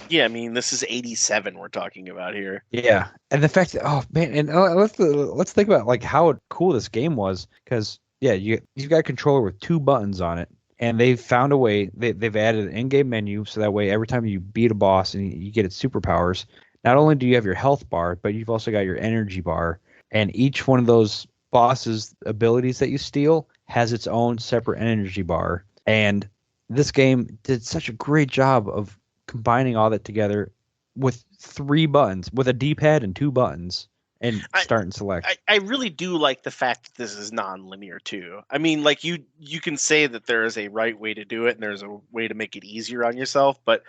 Yeah, this is 87 we're talking about here. Yeah, and the fact that, oh man, and let's think about like how cool this game was, because you've got a controller with 2 buttons on it, and they've found a way. They've added an in-game menu, so that way every time you beat a boss and you get its superpowers, not only do you have your health bar, but you've also got your energy bar, and each one of those bosses' abilities that you steal has its own separate energy bar. And this game did such a great job of combining all that together with 3 buttons, with a D-pad and 2 buttons. and start and select. I really do like the fact that this is non-linear too. I mean, like you can say that there is a right way to do it and there's a way to make it easier on yourself, but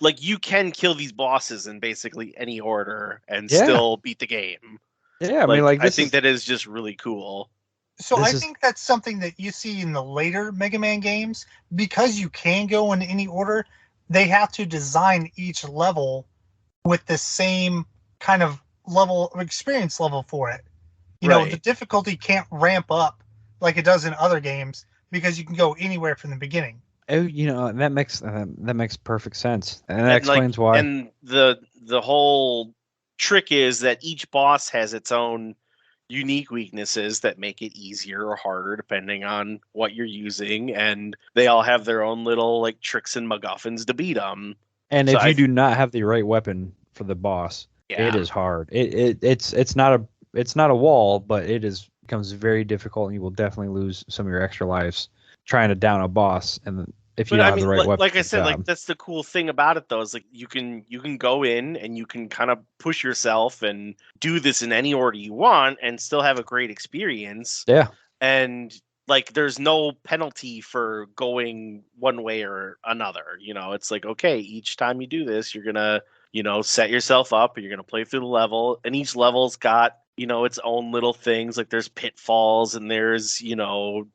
like you can kill these bosses in basically any order and still beat the game. Yeah, I mean, like I think that is just really cool. So I think that's something that you see in the later Mega Man games. Because you can go in any order, they have to design each level with the same kind of level of experience level for it. You know, the difficulty can't ramp up like it does in other games because you can go anywhere from the beginning. Oh, you know, that makes perfect sense, and that explains why. And the whole trick is that each boss has its own unique weaknesses that make it easier or harder depending on what you're using, and they all have their own little like tricks and MacGuffins to beat them. And so if you do not have the right weapon for the boss, it is hard. It's not a wall, but becomes very difficult, and you will definitely lose some of your extra lives trying to down a boss. And if you don't have the right weapon, like I said, like that's the cool thing about it though, is like you can go in and you can kind of push yourself and do this in any order you want and still have a great experience. Yeah. And like there's no penalty for going one way or another. You know, it's like, okay, each time you do this, you're gonna, you know, set yourself up and you're gonna play through the level, and each level's got, you know, its own little things. Like there's pitfalls and there's, you know,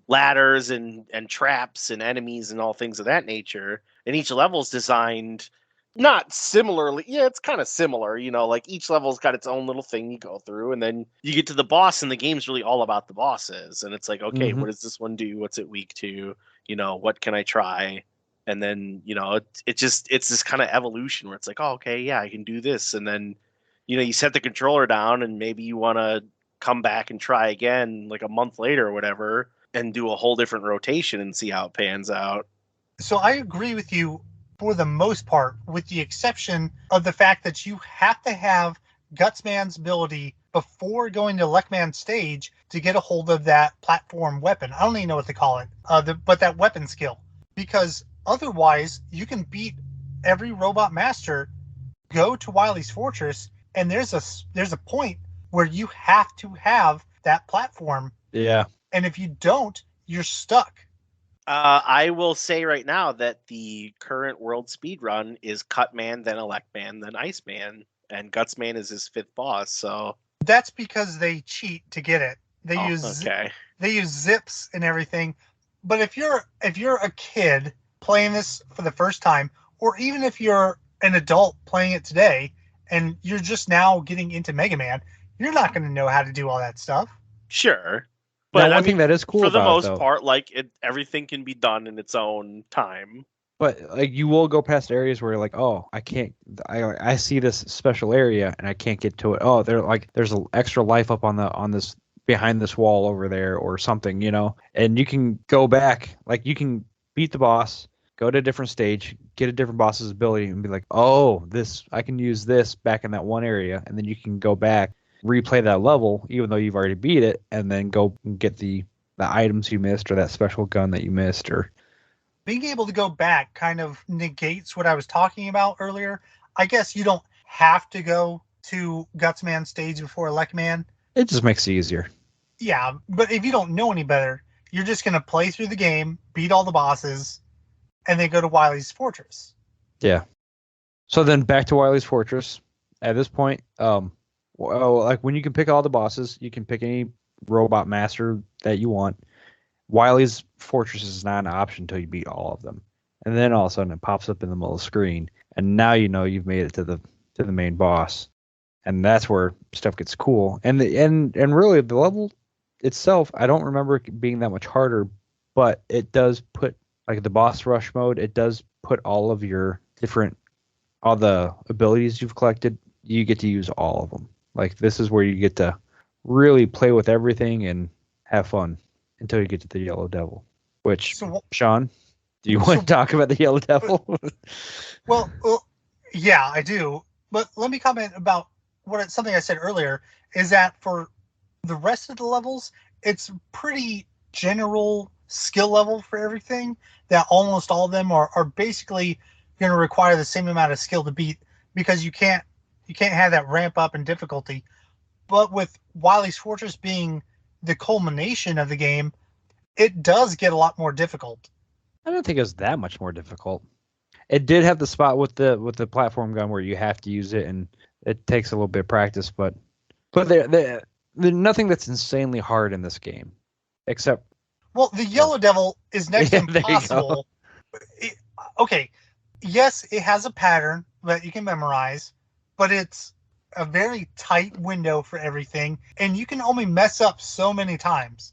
ladders and traps and enemies and all things of that nature. And each level's designed not similarly. Yeah, it's kind of similar, you know, like each level's got its own little thing you go through, and then you get to the boss, and the game's really all about the bosses. And it's like, okay, what does this one do? What's it weak to? You know, what can I try? And then, you know, it's this kind of evolution where it's like, oh, okay, yeah, I can do this. And then, you know, you set the controller down and maybe you want to come back and try again like a month later or whatever and do a whole different rotation and see how it pans out. So I agree with you for the most part, with the exception of the fact that you have to have Gutsman's ability before going to Leckman's stage to get a hold of that platform weapon. I don't even know what to call it, but that weapon skill. Because otherwise, you can beat every Robot Master, go to Wily's Fortress, and there's a point where you have to have that platform. Yeah. And if you don't, you're stuck. I will say right now that the current world speed run is Cutman, then Electman, then Iceman, and Gutsman is his fifth boss. So that's because they cheat to get it. They use zips and everything. But if you're a kid playing this for the first time, or even if you're an adult playing it today and you're just now getting into Mega Man, you're not going to know how to do all that stuff. Sure. But one thing that is cool for the most part, like everything can be done in its own time. But like you will go past areas where you're like, oh, I can't. I see this special area and I can't get to it. Oh, there's an extra life up on this behind this wall over there or something, you know. And you can go back, like you can beat the boss, go to a different stage, get a different boss's ability, and be like, oh, I can use this back in that one area, and then you can go back, replay that level, even though you've already beat it, and then go and get the items you missed or that special gun that you missed. Or being able to go back kind of negates what I was talking about earlier. I guess you don't have to go to Gutsman stage before Electman. It just makes it easier. Yeah, but if you don't know any better, you're just going to play through the game, beat all the bosses, and then go to Wily's Fortress. Yeah. So then back to Wily's Fortress. At this point, like when you can pick all the bosses, you can pick any Robot Master that you want. Wily's Fortress is not an option until you beat all of them. And then all of a sudden it pops up in the middle of the screen, and now you know you've made it to the main boss. And that's where stuff gets cool. And really the level itself, I don't remember it being that much harder, but it does put, like the boss rush mode, it does put all the abilities you've collected, you get to use all of them. Like this is where you get to really play with everything and have fun until you get to the Yellow Devil. Which, Sean, do you want to talk about the Yellow Devil? Well, yeah, I do. But let me comment about something I said earlier, is that for the rest of the levels, it's pretty general skill level for everything, that almost all of them are basically going to require the same amount of skill to beat, because you can't have that ramp up in difficulty. But with Wily's Fortress being the culmination of the game, it does get a lot more difficult. I don't think it was that much more difficult. It did have the spot with the platform gun where you have to use it, and it takes a little bit of practice. But there's nothing that's insanely hard in this game, except. Well, the Yellow Devil is next to impossible. Okay, yes, it has a pattern that you can memorize, but it's a very tight window for everything, and you can only mess up so many times.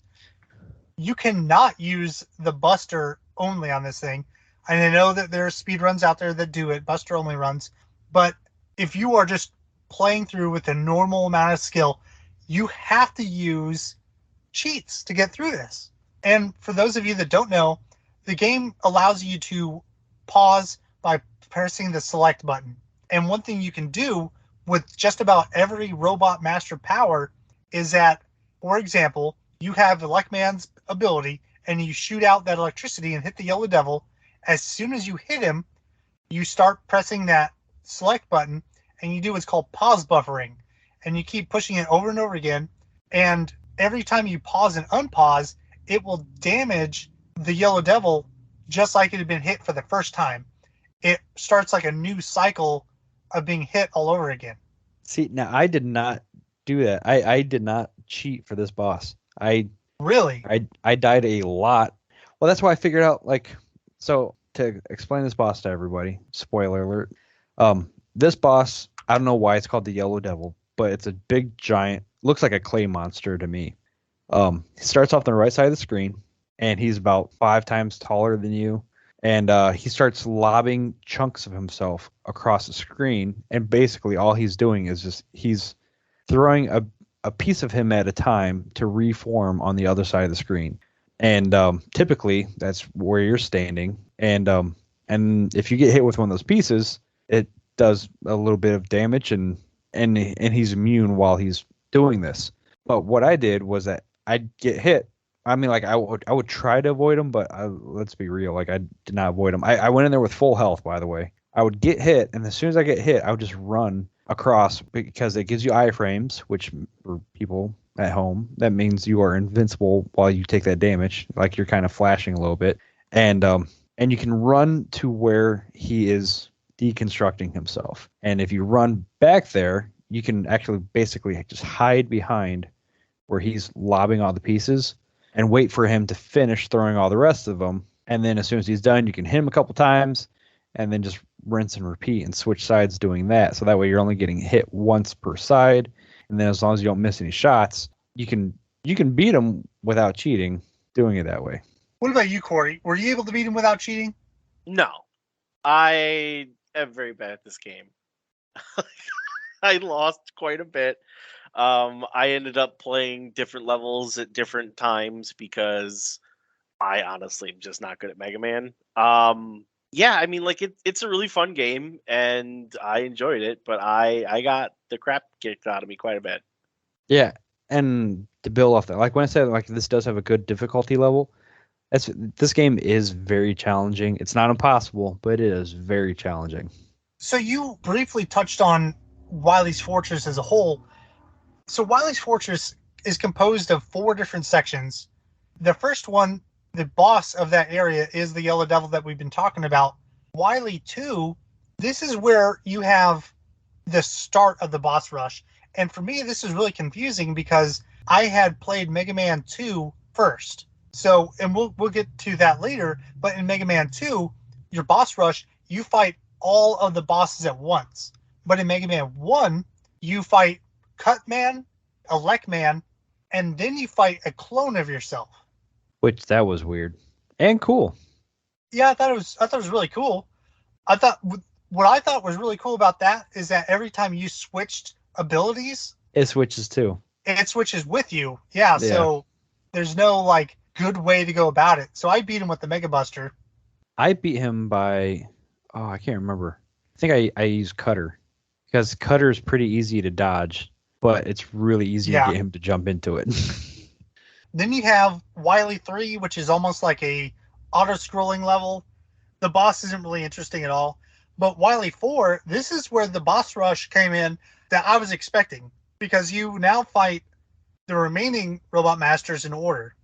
You cannot use the Buster only on this thing. And I know that there are speed runs out there that do it, Buster only runs, but if you are just playing through with a normal amount of skill, you have to use cheats to get through this. And for those of you that don't know, the game allows you to pause by pressing the select button. And one thing you can do with just about every robot master power is that, for example, you have the Luckman's ability and you shoot out that electricity and hit the Yellow Devil. As soon as you hit him, you start pressing that select button and you do what's called pause buffering. And you keep pushing it over and over again. And every time you pause and unpause, it will damage the Yellow Devil just like it had been hit for the first time. It starts like a new cycle of being hit all over again. See, now I did not do that. I did not cheat for this boss. Really? I died a lot. Well, that's why I figured out, like, so to explain this boss to everybody, spoiler alert, this boss, I don't know why it's called the Yellow Devil, but it's a big giant, looks like a clay monster to me. He starts off on the right side of the screen, and he's about 5 times taller than you. And he starts lobbing chunks of himself across the screen. And basically all he's doing is just he's throwing a piece of him at a time to reform on the other side of the screen. And typically that's where you're standing. And if you get hit with one of those pieces, it does a little bit of damage, and he's immune while he's doing this. But what I did was that I'd get hit. I mean, like, I would try to avoid them, but let's be real. Like, I did not avoid them. I went in there with full health, by the way. I would get hit, and as soon as I get hit, I would just run across because it gives you iframes, which for people at home, that means you are invincible while you take that damage. Like, you're kind of flashing a little bit. And you can run to where he is deconstructing himself. And if you run back there, you can actually basically just hide behind where he's lobbing all the pieces and wait for him to finish throwing all the rest of them. And then as soon as he's done, you can hit him a couple times and then just rinse and repeat and switch sides doing that. So that way you're only getting hit once per side. And then as long as you don't miss any shots, you can beat him without cheating doing it that way. What about you, Cory? Were you able to beat him without cheating? No. I am very bad at this game. I lost quite a bit. I ended up playing different levels at different times because I honestly am just not good at Mega Man. Yeah, I mean, like, it's a really fun game, and I enjoyed it, but I got the crap kicked out of me quite a bit. Yeah, and to build off that, like when I said, like, this does have a good difficulty level, this game is very challenging. It's not impossible, but it is very challenging. So you briefly touched on Wily's Fortress as a whole. So Wily's Fortress is composed of 4 different sections. The first one, the boss of that area, is the Yellow Devil that we've been talking about. Wily 2, this is where you have the start of the boss rush. And for me, this is really confusing because I had played Mega Man 2 first. So, and we'll get to that later, but in Mega Man 2, your boss rush, you fight all of the bosses at once. But in Mega Man 1, you fight Cutman, Elecman, and then you fight a clone of yourself. Which, that was weird and cool. Yeah, I thought it was really cool. What I thought was really cool about that is that every time you switched abilities, it switches too. It switches with you. Yeah. So there's no like good way to go about it. So I beat him with the Mega Buster. I beat him by, I can't remember. I think I used Cutter because Cutter is pretty easy to dodge, but it's really easy to get him to jump into it. Then you have Wily 3, which is almost like a auto-scrolling level. The boss isn't really interesting at all. But Wily 4, this is where the boss rush came in that I was expecting. because you now fight the remaining Robot Masters in order.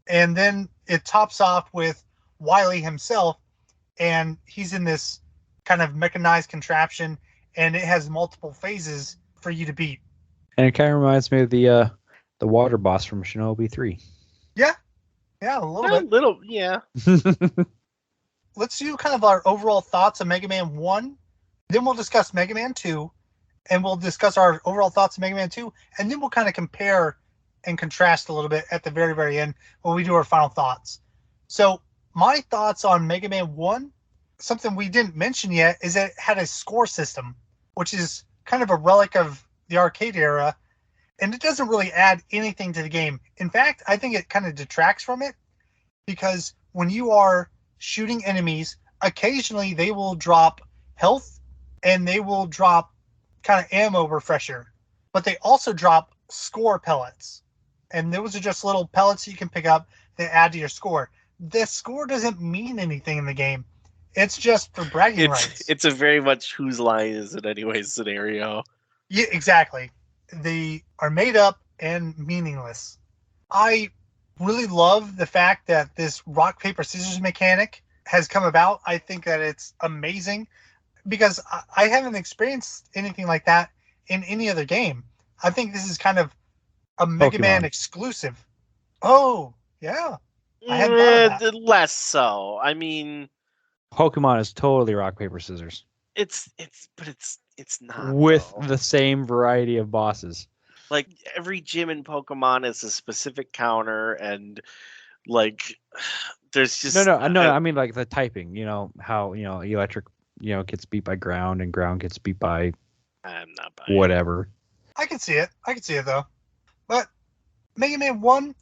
And then it tops off with Wily himself, and he's in this kind of mechanized contraption, and it has multiple phases for you to beat. And it kind of reminds me of the water boss from Shinobi 3. Yeah, a little bit. Yeah. Let's do kind of our overall thoughts on Mega Man 1. Then we'll discuss Mega Man 2, and we'll discuss our overall thoughts on Mega Man 2, and then we'll kind of compare and contrast a little bit at the very, very end when we do our final thoughts. So my thoughts on Mega Man 1, something we didn't mention yet, is that it had a score system, which is kind of a relic of the arcade era, and it doesn't really add anything to the game. In fact, I think it kind of detracts from it, because when you are shooting enemies, occasionally they will drop health and they will drop kind of ammo refresher, but they also drop score pellets. And those are just little pellets you can pick up that add to your score. The score doesn't mean anything in the game. It's just for bragging rights. It's a very much whose line is it anyway scenario. Yeah, exactly. They are made up and meaningless. I really love the fact that this rock, paper, scissors mechanic has come about. I think that it's amazing because I haven't experienced anything like that in any other game. I think this is kind of a Mega Man exclusive. Oh, yeah. I hadn't thought of that. Less so. I mean, Pokemon is totally rock, paper, scissors. It's not with the same variety of bosses. Like every gym in Pokemon is a specific counter, and like there's just no. I mean like the typing. You know how electric gets beat by ground, and ground gets beat by whatever. I can see it though. But Mega Man 1,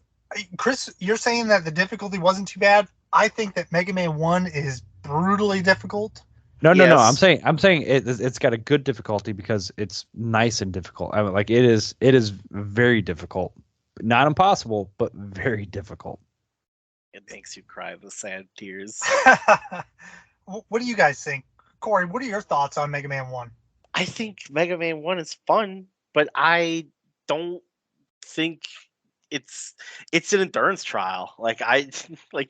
Chris, you're saying that the difficulty wasn't too bad. I think that Mega Man 1 is brutally difficult. No. I'm saying it's got a good difficulty because it's nice and difficult. I mean, like it is very difficult, not impossible, but very difficult. It makes you cry with sad tears. What do you guys think, Cory? What are your thoughts on Mega Man 1? I think Mega Man 1 is fun, but I don't think it's an endurance trial. Like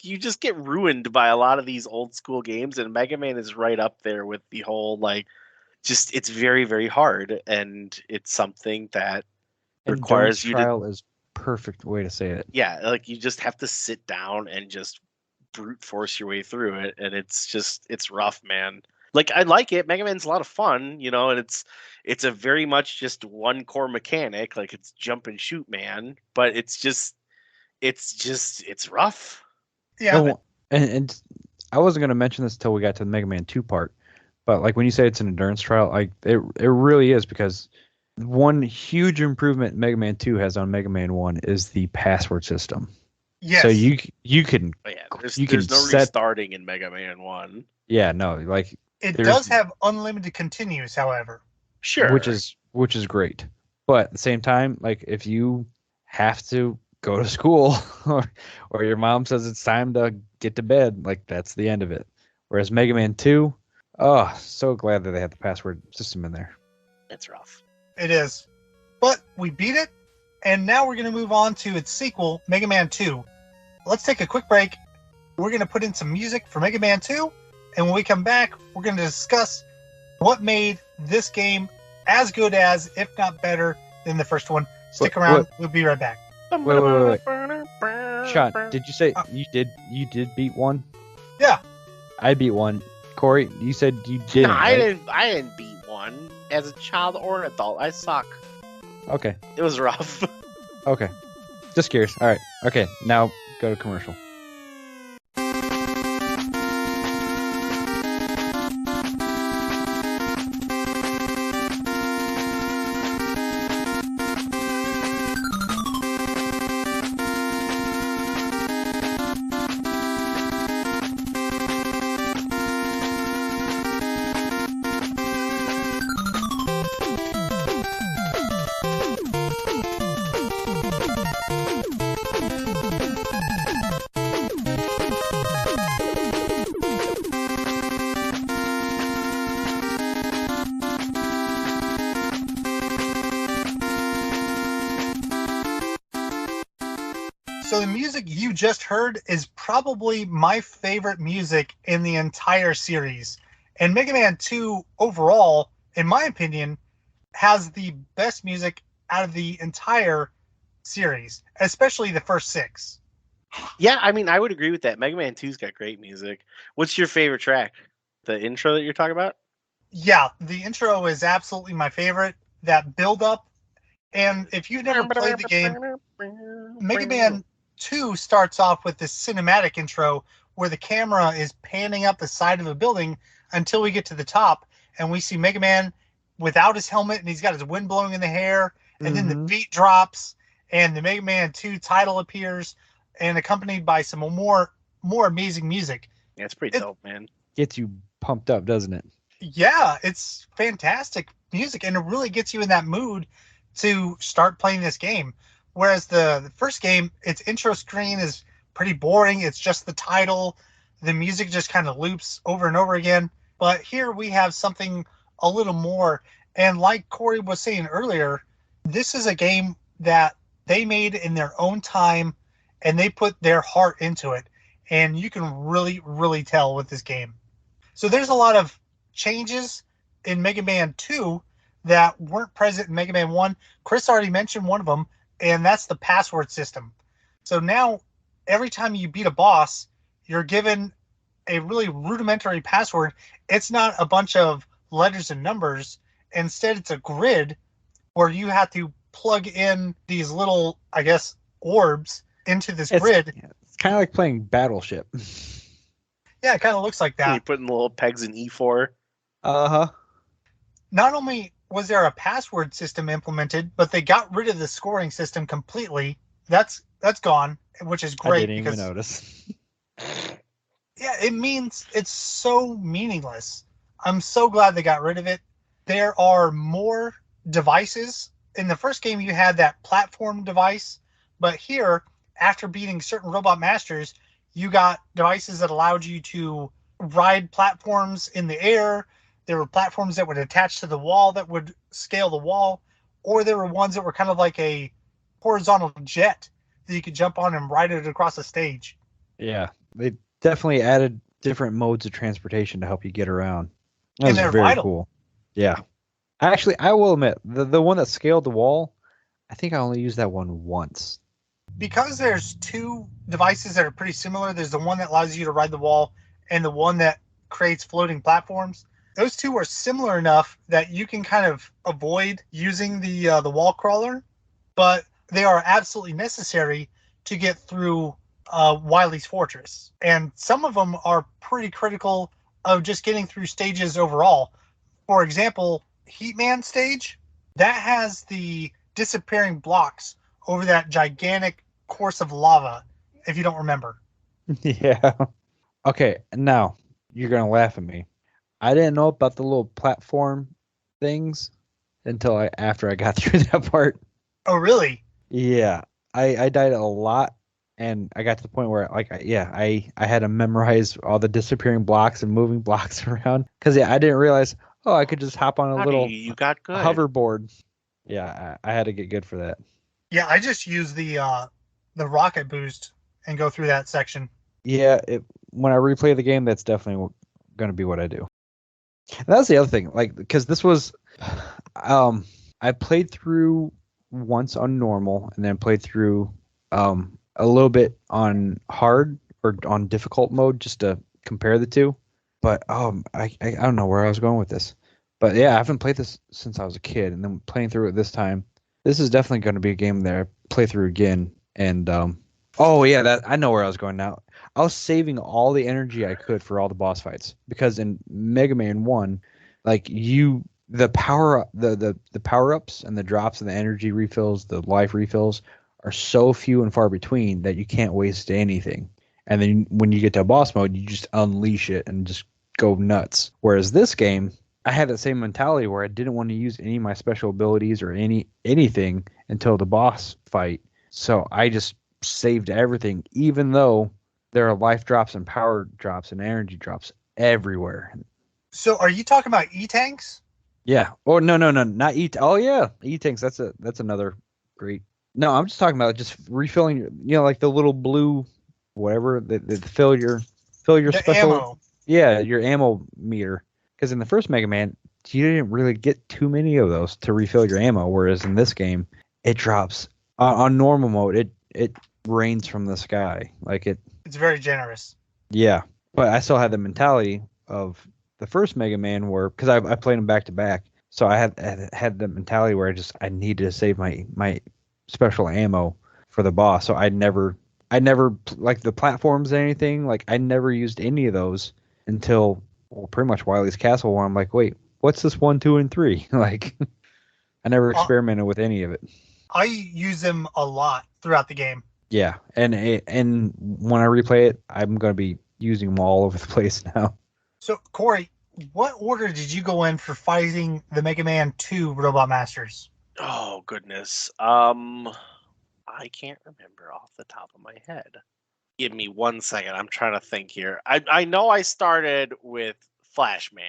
you just get ruined by a lot of these old school games, and Mega Man is right up there with the whole it's very, very hard, and it's something that requires you to. Trial is perfect way to say it. Yeah, like you just have to sit down and just brute force your way through it, and it's rough, man. Like I like it. Mega Man's a lot of fun, and it's a very much just one core mechanic, like it's jump and shoot, man. But it's rough. Yeah. No, and I wasn't gonna mention this until we got to the Mega Man 2 part, but like when you say it's an endurance trial, like it really is, because one huge improvement Mega Man 2 has on Mega Man 1 is the password system. Yes. So you can there's no restarting in Mega Man 1. Yeah, no, like it does have unlimited continues, however. Sure. Which is great. But at the same time, like if you have to go to school or your mom says it's time to get to bed, like that's the end of it. Whereas Mega Man 2, oh, so glad that they had the password system in there. It's rough. It is. But we beat it, and now we're going to move on to its sequel, Mega Man 2. Let's take a quick break. We're going to put in some music for Mega Man 2, and when we come back, we're going to discuss what made this game as good as, if not better, than the first one. Stick around. We'll be right back. Wait. Sean, did you say you did beat one? Yeah. I beat one. Cory, you said you didn't. No, right? I didn't beat one. As a child or an adult, I suck. Okay. It was rough. Okay. Just curious. All right. Okay. Now go to commercial. music you just heard is probably my favorite music in the entire series. And Mega Man 2 overall, in my opinion, has the best music out of the entire series, especially the first 6. Yeah, I mean, I would agree with that. Mega Man 2's got great music. What's your favorite track? The intro that you're talking about? Yeah, the intro is absolutely my favorite. That build up. And if you've never played the game, Mega Man 2 starts off with this cinematic intro where the camera is panning up the side of a building until we get to the top, and we see Mega Man without his helmet, and he's got his wind blowing in the hair, and then the beat drops, and the Mega Man 2 title appears, and accompanied by some more amazing music. Yeah, it's pretty dope, man. Gets you pumped up, doesn't it? Yeah, it's fantastic music, and it really gets you in that mood to start playing this game. Whereas the first game, its intro screen is pretty boring. It's just the title. The music just kind of loops over and over again. But here we have something a little more. And like Cory was saying earlier, this is a game that they made in their own time, and they put their heart into it. And you can really, really tell with this game. So there's a lot of changes in Mega Man 2 that weren't present in Mega Man 1. Chris already mentioned one of them, and that's the password system. So now, every time you beat a boss, you're given a really rudimentary password. It's not a bunch of letters and numbers. Instead, it's a grid where you have to plug in these little, I guess, orbs into this grid. It's kind of like playing Battleship. Yeah, it kind of looks like that. You put in the little pegs in E4. Uh-huh. Not only was there a password system implemented, but they got rid of the scoring system completely. That's gone, which is great. I didn't even notice. Yeah, it means it's so meaningless. I'm so glad they got rid of it. There are more devices. In the first game, you had that platform device, but here, after beating certain robot masters, you got devices that allowed you to ride platforms in the air. There were platforms that would attach to the wall that would scale the wall, or there were ones that were kind of like a horizontal jet that you could jump on and ride it across the stage. Yeah, they definitely added different modes of transportation to help you get around. That And was they're very vital. cool. Yeah. Actually, I will admit, the one that scaled the wall, I think I only used that one once. Because there's two devices that are pretty similar, there's the one that allows you to ride the wall and the one that creates floating platforms. Those two are similar enough that you can kind of avoid using the wall crawler, but they are absolutely necessary to get through Wily's Fortress. And some of them are pretty critical of just getting through stages overall. For example, Heatman stage, that has the disappearing blocks over that gigantic course of lava, if you don't remember. Yeah. Okay, now you're going to laugh at me. I didn't know about the little platform things until after I got through that part. Oh, really? Yeah. I died a lot, and I got to the point where I had to memorize all the disappearing blocks and moving blocks around because I didn't realize I could just hop on a little You got good. hoverboard. Yeah, I had to get good for that. Yeah, I just use the rocket boost and go through that section. Yeah, when I replay the game, that's definitely going to be what I do. And that's the other thing, because this was, I played through once on normal and then played through a little bit on hard or on difficult mode just to compare the two. But I don't know where I was going with this. But yeah, I haven't played this since I was a kid, and then playing through it this time. This is definitely going to be a game that I play through again. And I know where I was going now. I was saving all the energy I could for all the boss fights because in Mega Man 1, the power ups and the drops and the energy refills, the life refills are so few and far between that you can't waste anything. And then when you get to boss mode, you just unleash it and just go nuts. Whereas this game, I had that same mentality where I didn't want to use any of my special abilities or anything until the boss fight. So I just saved everything, even though there are life drops and power drops and energy drops everywhere. So are you talking about E-tanks? Yeah. Oh no, not E. Oh yeah, E-tanks. That's another great No, I'm just talking about just refilling. Like the little blue, whatever that fill your The special. ammo. Yeah, your ammo meter. Because in the first Mega Man, you didn't really get too many of those to refill your ammo. Whereas in this game, it drops on normal mode. It rains from the sky. It's very generous. Yeah, but I still had the mentality of the first Mega Man where because I played them back to back, so I had the mentality where I needed to save my special ammo for the boss. So I never like the platforms or anything. Like I never used any of those until pretty much Wily's Castle, where I'm like, wait, what's this 1, 2, and 3? Like I never experimented with any of it. I use them a lot throughout the game. Yeah, and when I replay it, I'm gonna be using them all over the place now. So, Cory, what order did you go in for fighting the Mega Man 2 Robot Masters? Oh goodness. I can't remember off the top of my head. Give me 1 second. I'm trying to think here. I know I started with Flashman,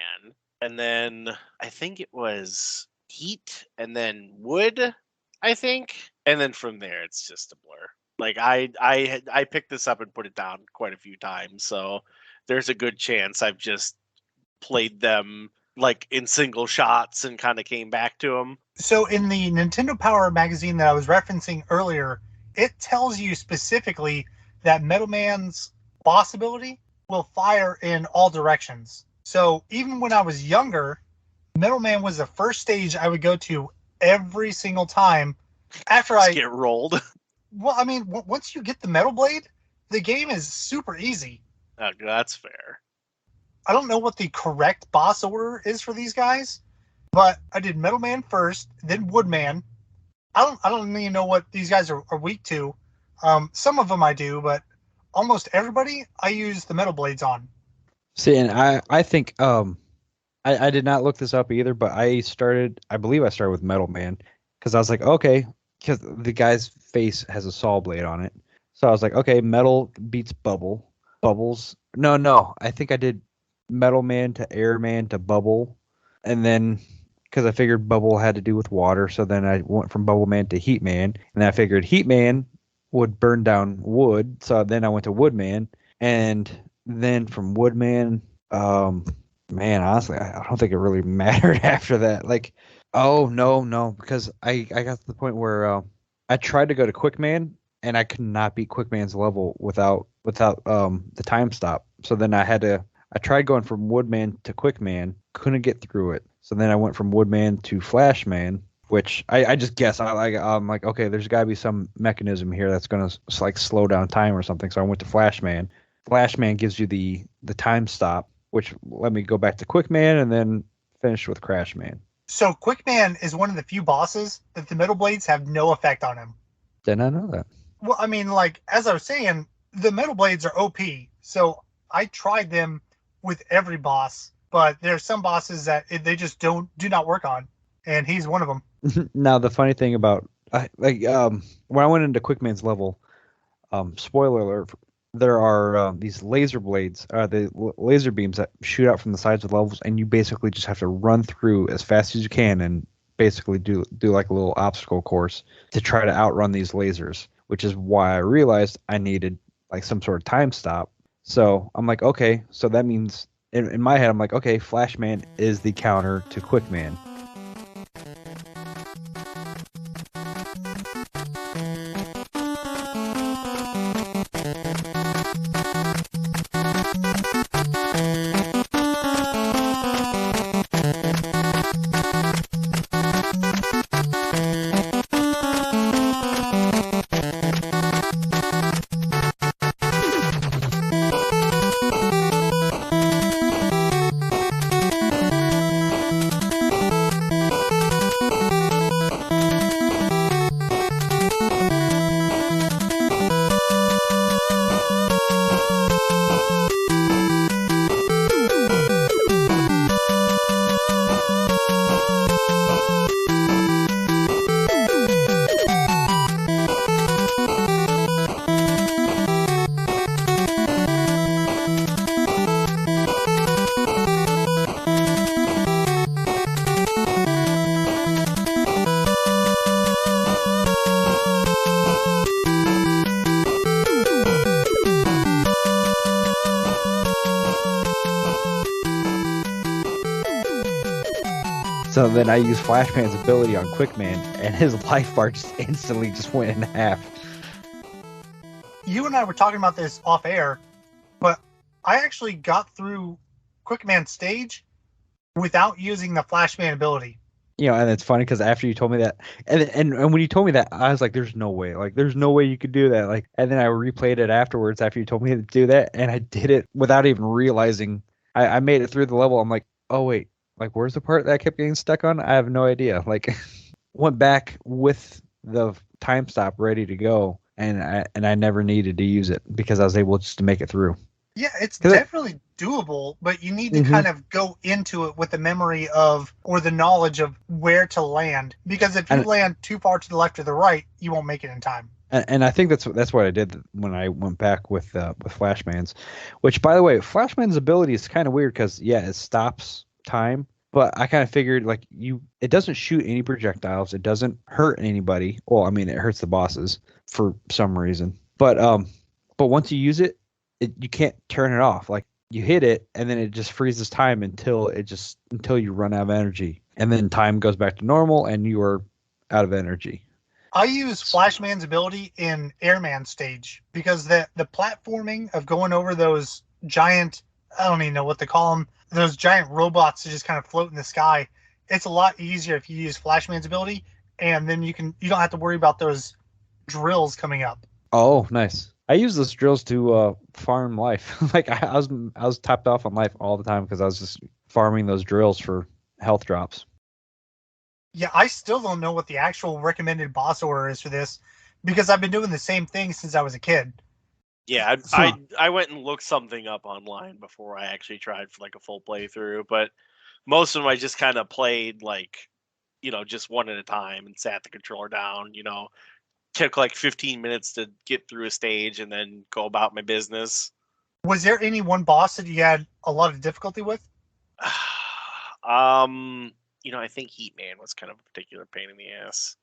and then I think it was Heat, and then Wood, I think, and then from there it's just a blur. Like I picked this up and put it down quite a few times, so there's a good chance I've just played them like in single shots and kind of came back to them. So in the Nintendo Power magazine that I was referencing earlier, it tells you specifically that Metal Man's boss ability will fire in all directions. So even when I was younger, Metal Man was the first stage I would go to every single time after I get rolled. Well, I mean, once you get the Metal Blade, the game is super easy. Oh, that's fair. I don't know what the correct boss order is for these guys, but I did Metal Man first, then Woodman. I don't even know what these guys are weak to. Some of them I do, but almost everybody I use the Metal Blades on. See, and I think I did not look this up either, but I believe I started with Metal Man because I was like, okay, because the guy's face has a saw blade on it. So I was like, okay, Metal beats Bubbles. No, I think I did Metal Man to Air Man to Bubble, and then because I figured Bubble had to do with water, so then I went from Bubble Man to Heat Man, and I figured Heat Man would burn down wood, so then I went to Wood Man, and then from Wood Man, man, honestly, I don't think it really mattered after that. Like, oh no, because I got to the point where I tried to go to Quick Man, and I could not beat Quick Man's level without the time stop. So then I tried going from Woodman to Quick Man, couldn't get through it. So then I went from Woodman to Flash Man, which I just guess I'm like, okay, there's got to be some mechanism here that's gonna like slow down time or something. So I went to Flash Man. Flash Man gives you the time stop, which let me go back to Quick Man and then finish with Crash Man. So Quick Man is one of the few bosses that the Metal Blades have no effect on him. Did I know that? Well, I mean, like, as I was saying, the Metal Blades are OP. So I tried them with every boss, but there's some bosses that they just do not work on, and he's one of them. Now, the funny thing about, when I went into Quick Man's level, spoiler alert, there are these laser blades, the laser beams that shoot out from the sides of levels, and you basically just have to run through as fast as you can and basically do like a little obstacle course to try to outrun these lasers, which is why I realized I needed like some sort of time stop. So I'm like, okay, so that means in my head, I'm like, okay, Flashman is the counter to Quickman. So then I used Flashman's ability on Quickman, and his life bar just instantly just went in half. You and I were talking about this off air, but I actually got through Quickman's stage without using the Flashman ability. And it's funny because after you told me that, and when you told me that, I was like, "There's no way! Like, there's no way you could do that!" Like, and then I replayed it afterwards after you told me to do that, and I did it without even realizing. I made it through the level. I'm like, "Oh wait, like, where's the part that I kept getting stuck on?" I have no idea. Like, went back with the time stop ready to go, and I never needed to use it because I was able just to make it through. Yeah, it's definitely doable, but you need to kind of go into it with the memory of, or the knowledge of where to land. Because if you land too far to the left or the right, you won't make it in time. And I think that's what I did when I went back with Flashman's. Which, by the way, Flashman's ability is kind of weird because, yeah, it stops time. But I kind of figured, like, it doesn't shoot any projectiles. It doesn't hurt anybody. Well, I mean, it hurts the bosses for some reason. But once you use it, you can't turn it off. Like, you hit it and then it just freezes time until you run out of energy, and then time goes back to normal and you are out of energy. I use Flashman's ability in Airman stage because the platforming of going over those giant, I don't even know what they call them, those giant robots that just kind of float in the sky. It's a lot easier if you use Flashman's ability, and then you don't have to worry about those drills coming up. Oh, nice. I use those drills to farm life. Like, I was topped off on life all the time because I was just farming those drills for health drops. Yeah, I still don't know what the actual recommended boss order is for this because I've been doing the same thing since I was a kid. Yeah, I went and looked something up online before I actually tried for like a full playthrough, but most of them I just kind of played like, just one at a time and sat the controller down, took like 15 minutes to get through a stage and then go about my business. Was there any one boss that you had a lot of difficulty with? I think Heat Man was kind of a particular pain in the ass.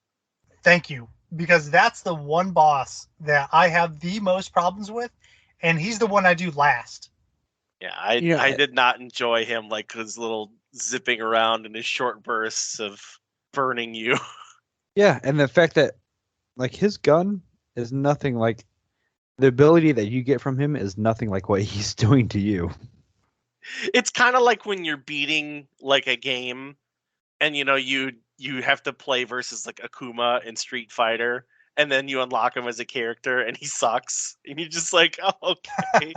Thank you, because that's the one boss that I have the most problems with, and he's the one I do last. Yeah, I did not enjoy him, like his little zipping around and his short bursts of burning you. Yeah, and the fact that, like, his gun is nothing like the ability that you get from him is nothing like what he's doing to you. It's kind of like when you're beating like a game and you have to play versus like Akuma in Street Fighter, and then you unlock him as a character and he sucks and you're just like, oh, okay.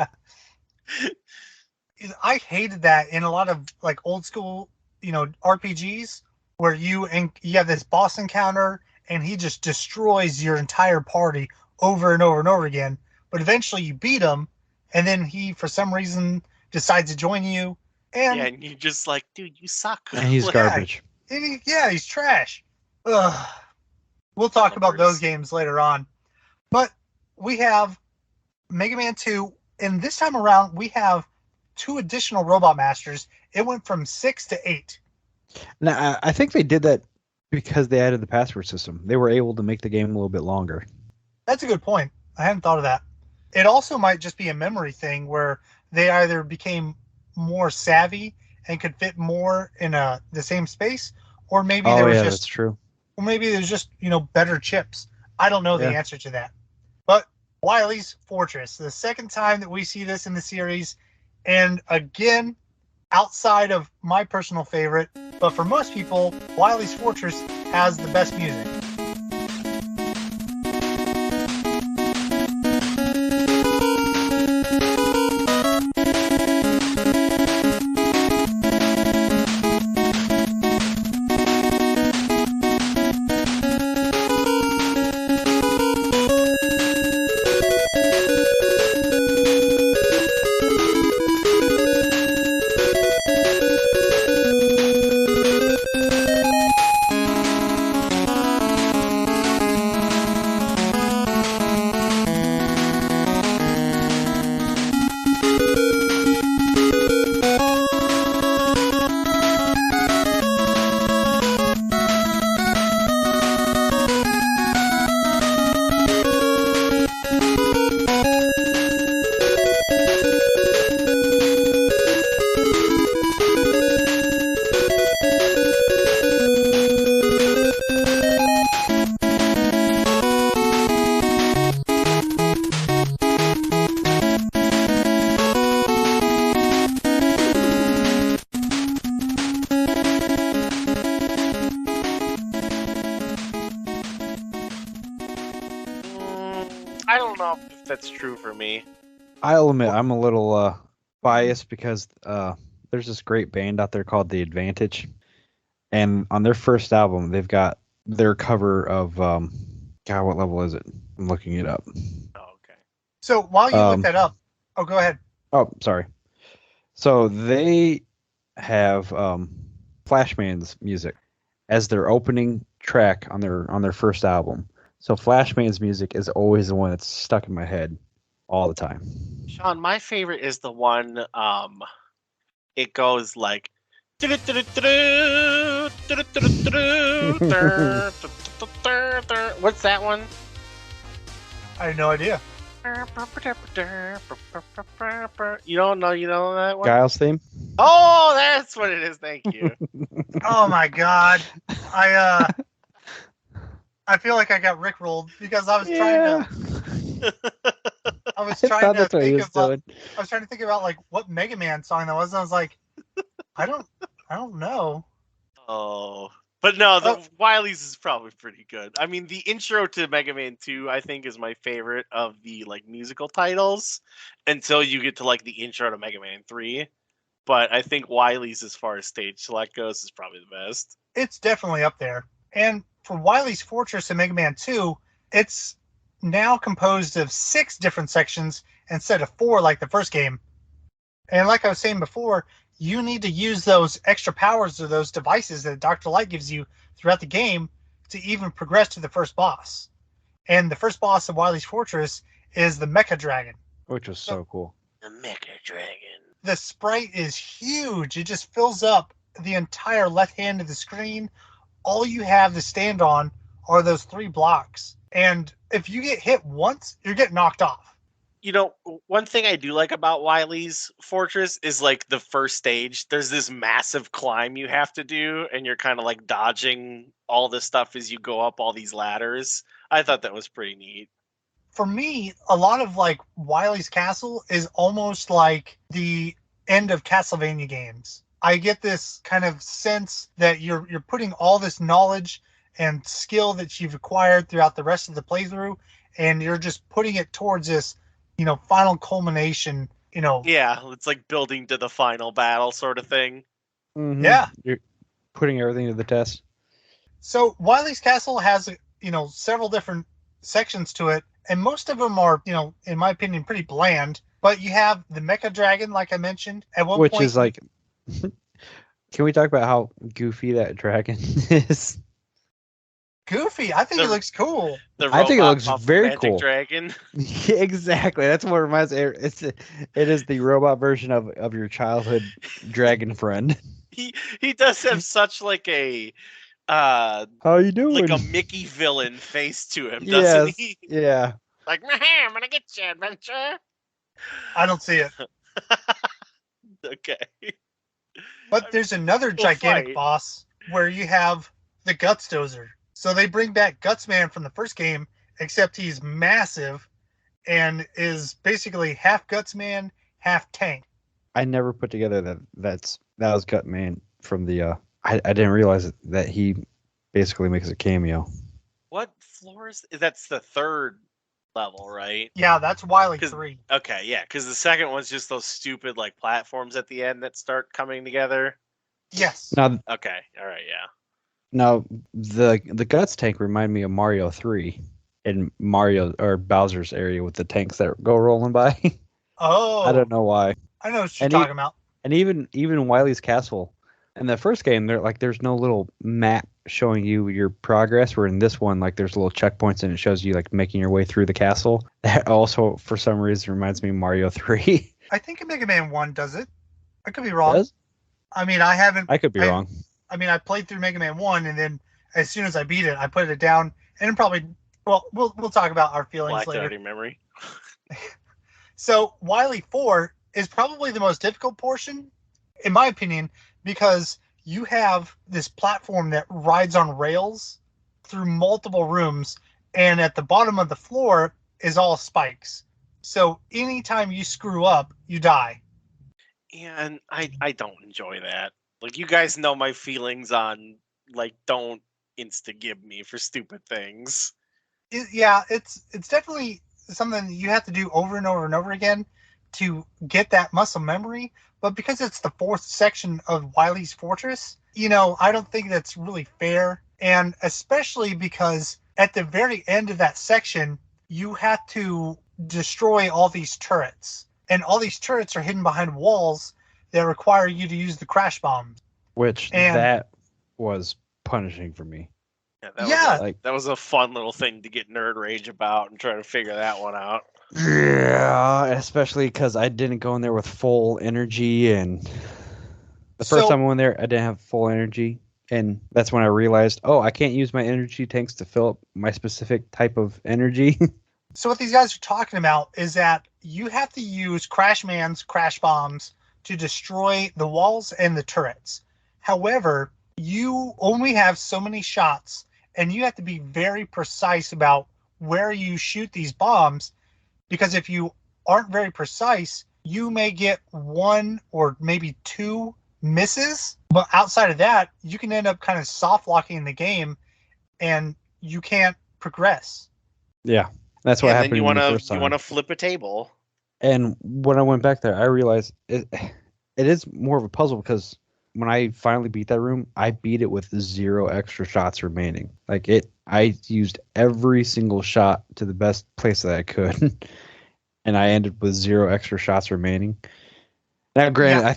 I hated that in a lot of like old school, RPGs where you have this boss encounter and he just destroys your entire party over and over and over again. But eventually you beat him, and then he, for some reason, decides to join you. And you're just like, dude, you suck. And he's garbage. He's trash. Ugh. We'll talk about those games later on. But we have Mega Man 2, and this time around we have 2 additional Robot Masters. It went from 6 to 8. Now, I think they did that because they added the password system. They were able to make the game a little bit longer. That's a good point. I hadn't thought of that. It also might just be a memory thing where they either became more savvy and could fit more in the same space, or maybe that's true. Or maybe there's just better chips. I don't know the answer to that. But Wily's Fortress, the second time that we see this in the series, and again, outside of my personal favorite, but for most people, Wily's Fortress has the best music. That's true for me. I'll admit I'm a little biased because there's this great band out there called The Advantage, and on their first album they've got their cover of God, what level is it? I'm looking it up. Oh, okay. So while you look that up, go ahead. Oh, sorry. So they have Flashman's music as their opening track on their first album. So Flashman's music is always the one that's stuck in my head all the time. Sean, my favorite is the one. It goes like. What's that one? I have no idea. You don't know that one? Giles theme? Oh, that's what it is. Thank you. Oh my god. I feel like I got rickrolled because I was trying to think about like what Mega Man song that was, and I was like, I don't know. Oh. But no, the Wily's is probably pretty good. I mean, the intro to Mega Man 2, I think, is my favorite of the like musical titles until you get to like the intro to Mega Man 3. But I think Wily's, as far as stage select goes, is probably the best. It's definitely up there. And for Wily's Fortress and Mega Man 2, it's now composed of 6 different sections instead of 4 like the first game. And like I was saying before, you need to use those extra powers or those devices that Dr. Light gives you throughout the game to even progress to the first boss. And the first boss of Wily's Fortress is the Mecha Dragon. Which was so cool. The Mecha Dragon. The sprite is huge. It just fills up the entire left hand of the screen. All you have to stand on are those 3 blocks. And if you get hit once, you're getting knocked off. You know, one thing I do like about Wily's Fortress is like the first stage. There's this massive climb you have to do, and you're kind of like dodging all this stuff as you go up all these ladders. I thought that was pretty neat. For me, a lot of like Wily's Castle is almost like the end of Castlevania games. I get this kind of sense that you're putting all this knowledge and skill that you've acquired throughout the rest of the playthrough, and you're just putting it towards this, final culmination, Yeah, it's like building to the final battle sort of thing. Mm-hmm. Yeah. You're putting everything to the test. So Wily's Castle has, several different sections to it, and most of them are, in my opinion, pretty bland. But you have the Mecha Dragon, like I mentioned, at one point. Which is like, can we talk about how goofy that dragon is? Goofy. I think it looks cool. I think it looks very cool. Dragon. Exactly. That's what reminds me. It is the robot version of your childhood dragon friend. He does have such like a how you doing? Like a Mickey villain face to him, doesn't he? Yeah. Like, I'm gonna get you, adventure. I don't see it. Okay. But there's another gigantic boss where you have the Guts Dozer. So they bring back Gutsman from the first game, except he's massive and is basically half Gutsman, half tank. I never put together that was Gutman from the I didn't realize that he basically makes a cameo. What floor is that's the 3rd level, right? Yeah, that's Wily 3. Okay, yeah, because the second one's just those stupid like platforms at the end that start coming together. Yes. Now, okay, all right, yeah. Now the Guts tank remind me of Mario 3 in Mario or Bowser's area with the tanks that go rolling by. Oh. I don't know why. I know what you're talking about. And even Wily's Castle. In the first game, there's no little map showing you your progress. Where in this one, like there's little checkpoints and it shows you like making your way through the castle. That also, for some reason, reminds me of Mario 3. I think Mega Man 1 does it. I could be wrong. Does? I mean, I haven't. I could be wrong. I mean, I played through Mega Man 1, and then as soon as I beat it, I put it down, and probably. Well, we'll talk about our feelings later. Blacked out of memory. So Wily 4 is probably the most difficult portion, in my opinion, because you have this platform that rides on rails through multiple rooms, and at the bottom of the floor is all spikes. So anytime you screw up, you die. Yeah, and I don't enjoy that. Like, you guys know my feelings on, like, don't insta-give me for stupid things. It's definitely something that you have to do over and over and over again to get that muscle memory. But because it's the fourth section of Wily's Fortress, I don't think that's really fair. And especially because at the very end of that section, you have to destroy all these turrets. And all these turrets are hidden behind walls that require you to use the crash bombs. That was punishing for me. Yeah, that was a fun little thing to get nerd rage about and try to figure that one out. Yeah, especially because I didn't go in there with full energy, and the first time I went there, I didn't have full energy, and that's when I realized, I can't use my energy tanks to fill up my specific type of energy. So what these guys are talking about is that you have to use Crashman's crash bombs to destroy the walls and the turrets. However, you only have so many shots, and you have to be very precise about where you shoot these bombs, because if you aren't very precise, you may get one or maybe two misses. But outside of that, you can end up kind of soft locking the game, and you can't progress. Yeah, that's what happened. Then you want to flip a table. And when I went back there, I realized it is more of a puzzle, because when I finally beat that room, I beat it with 0 extra shots remaining. I used every single shot to the best place that I could, and I ended with 0 extra shots remaining. Now, granted, yeah.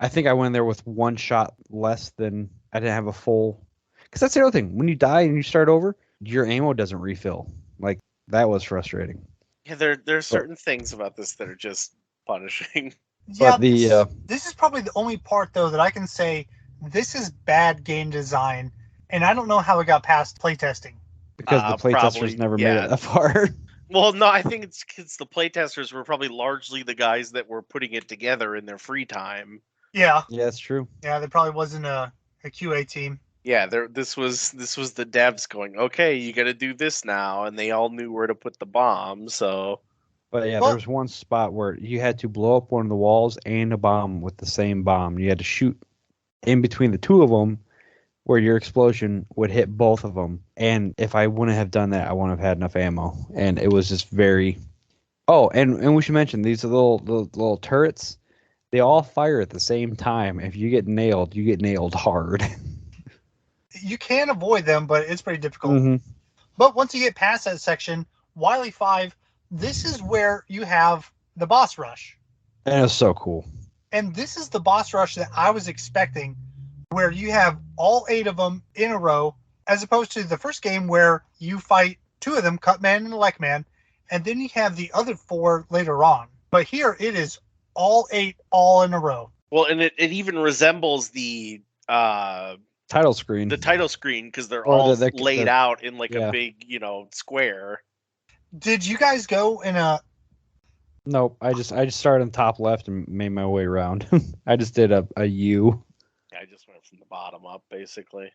I think I went there with 1 shot less than I didn't have a full. Because that's the other thing. When you die and you start over, your ammo doesn't refill. That was frustrating. Yeah, there's certain things about this that are just punishing. Yeah, this is probably the only part, though, that I can say this is bad game design, and I don't know how it got past playtesting. Because the playtesters never made it that far. Well, no, I think it's because the playtesters were probably largely the guys that were putting it together in their free time. Yeah. Yeah, that's true. Yeah, there probably wasn't a QA team. Yeah, this was the devs going, okay, you got to do this now, and they all knew where to put the bomb. So, but yeah, there was one spot where you had to blow up one of the walls and a bomb with the same bomb. You had to shoot in between the two of them, where your explosion would hit both of them. And if I wouldn't have done that, I wouldn't have had enough ammo. And it was just very. Oh, and we should mention these little turrets. They all fire at the same time. If you get nailed hard. You can avoid them, but it's pretty difficult. Mm-hmm. But once you get past that section, Wily 5, this is where you have the boss rush. And it's so cool. And this is the boss rush that I was expecting, where you have all 8 of them in a row, as opposed to the first game where you fight 2 of them, Cutman and Elecman, and then you have the other 4 later on. But here it is all 8 all in a row. Well, and it even resembles the title screen. The title screen, because they're all laid out in a big, square. Did you guys go in a... Nope, I just started on top left and made my way around. I just did a U. I just went from the bottom up, basically.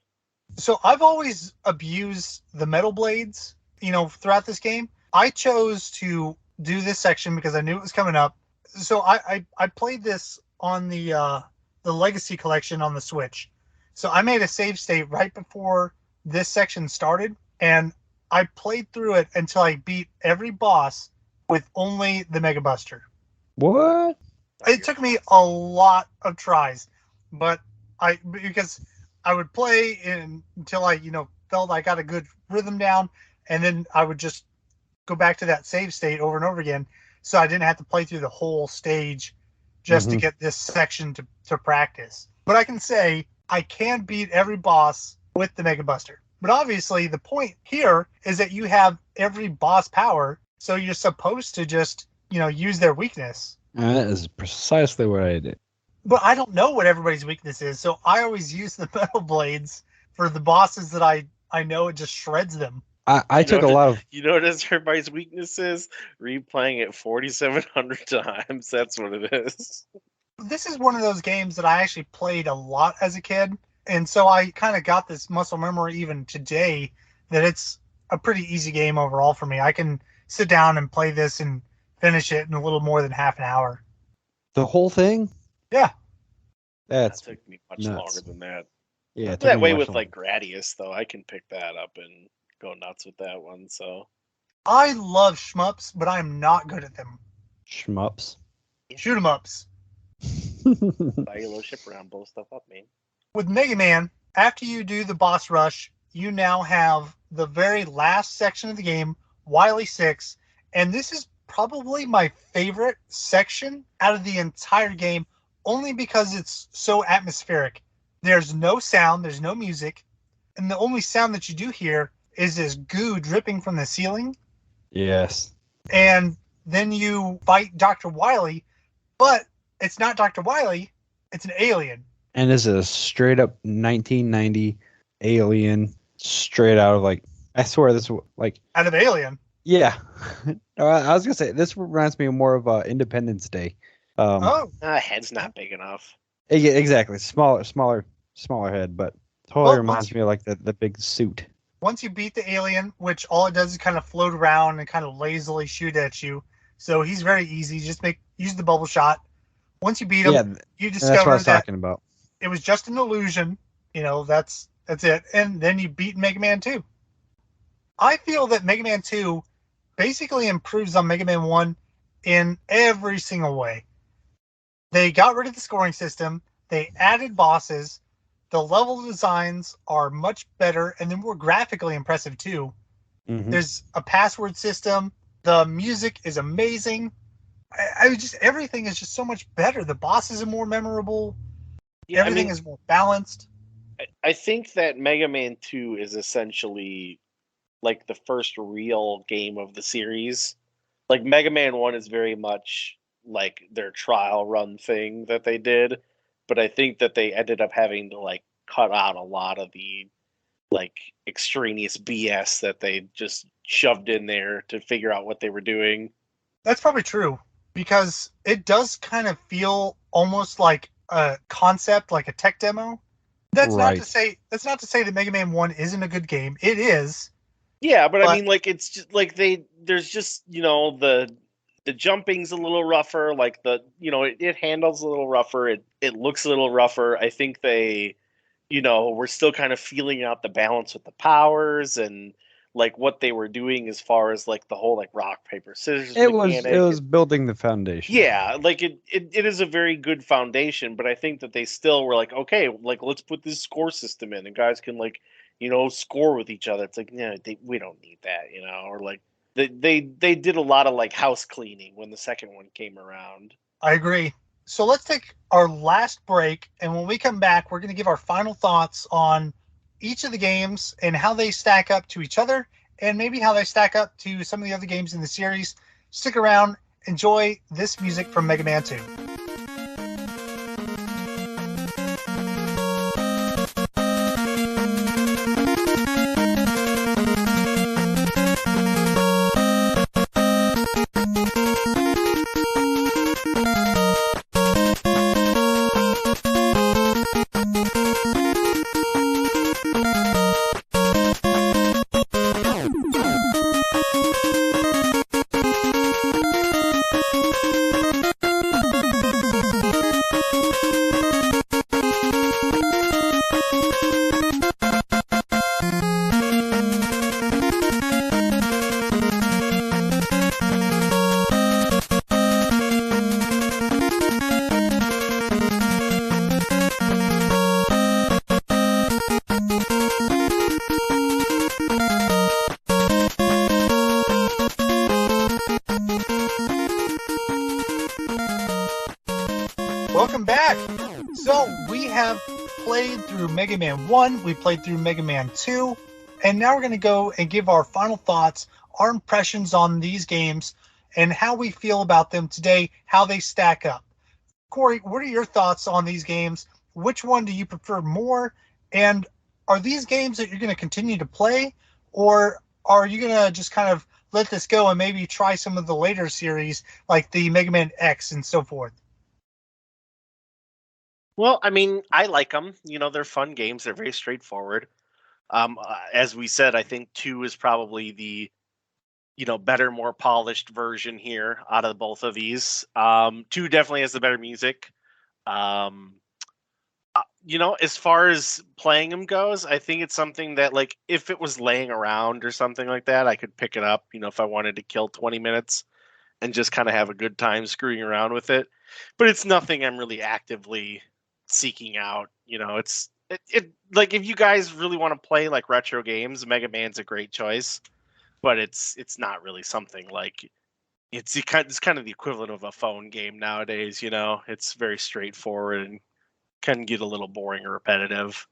So I've always abused the metal blades, throughout this game. I chose to do this section because I knew it was coming up. So I played this on the Legacy Collection on the Switch. So I made a save state right before this section started, and I played through it until I beat every boss with only the Mega Buster. What? It took me a lot of tries, but because I would play until I, felt I got a good rhythm down, and then I would just go back to that save state over and over again, so I didn't have to play through the whole stage just to get this section to practice. But I can say I can beat every boss with the Mega Buster. But obviously, the point here is that you have every boss power, so you're supposed to just, use their weakness. That is precisely what I did. But I don't know what everybody's weakness is, so I always use the metal blades for the bosses that I know it just shreds them. I took a lot of... You know what everybody's weakness is? Replaying it 4,700 times. That's what it is. This is one of those games that I actually played a lot as a kid, and so I kind of got this muscle memory even today that it's a pretty easy game overall for me. I can sit down and play this and finish it in a little more than half an hour. The whole thing? Yeah. That took me much longer than that. Yeah, that way with Gradius, though. I can pick that up and go nuts with that one. So I love shmups, but I'm not good at them. Shmups. Shoot 'em ups. Buy your little ship around, blow stuff up, man. With Mega Man, after you do the boss rush, you now have the very last section of the game, Wily 6, and this is probably my favorite section out of the entire game, only because it's so atmospheric. There's no sound, there's no music, and the only sound that you do hear is this goo dripping from the ceiling. Yes. And then you fight Dr. Wily, but it's not Dr. Wily, it's an alien. And this is a straight up 1990 Alien, straight out of I swear this like out of Alien. Yeah. I was gonna say this reminds me more of Independence Day. Head's not big enough. Yeah, exactly. Smaller head, but totally reminds me of the big suit. Once you beat the alien, which all it does is kind of float around and kind of lazily shoot at you, so he's very easy. Just use the bubble shot. Once you beat him, you discover that's what I was talking about. It was just an illusion. That's it. And then you beat Mega Man 2. I feel that Mega Man 2 basically improves on Mega Man 1 in every single way. They got rid of the scoring system. They added bosses. The level designs are much better, and they're more graphically impressive too. Mm-hmm. There's a password system. The music is amazing. Everything is just so much better. The bosses are more memorable. Yeah, everything is more balanced. I think that Mega Man 2 is essentially like the first real game of the series. Like Mega Man 1 is very much like their trial run thing that they did, but I think that they ended up having to cut out a lot of the extraneous BS that they just shoved in there to figure out what they were doing. That's probably true, because it does kind of feel almost like a concept, like a tech demo. That's not to say that Mega Man 1 isn't a good game. It is. Yeah, but I mean, it's just there's just, the jumping's a little rougher, it handles a little rougher, it looks a little rougher. I think they, we're still kind of feeling out the balance with the powers and what they were doing as far as the whole rock paper scissors mechanic. It was building the foundation. Yeah, it is a very good foundation, but I think that they still were okay, let's put this score system in and guys can score with each other. It's we don't need that, or they did a lot of house cleaning when the second one came around. I agree. So let's take our last break, and when we come back, we're going to give our final thoughts on each of the games and how they stack up to each other, and maybe how they stack up to some of the other games in the series. Stick around, enjoy this music from Mega Man 2. Welcome back. So we have played through Mega Man 1, we played through Mega Man 2, and now we're going to go and give our final thoughts, our impressions on these games, and how we feel about them today, how they stack up. Cory, what are your thoughts on these games? Which one do you prefer more? And are these games that you're going to continue to play, or are you going to just kind of let this go and maybe try some of the later series like the Mega Man X and so forth? Well, I mean, I like them. They're fun games. They're very straightforward. As we said, I think 2 is probably the, better, more polished version here out of both of these. 2 definitely has the better music. as far as playing them goes, I think it's something that, like, if it was laying around or something like that, I could pick it up, if I wanted to kill 20 minutes and just kind of have a good time screwing around with it. But it's nothing I'm really actively seeking out. Like, if you guys really want to play like retro games, Mega Man's a great choice, but it's not really something like it's kind of the equivalent of a phone game nowadays. It's very straightforward and can get a little boring or repetitive.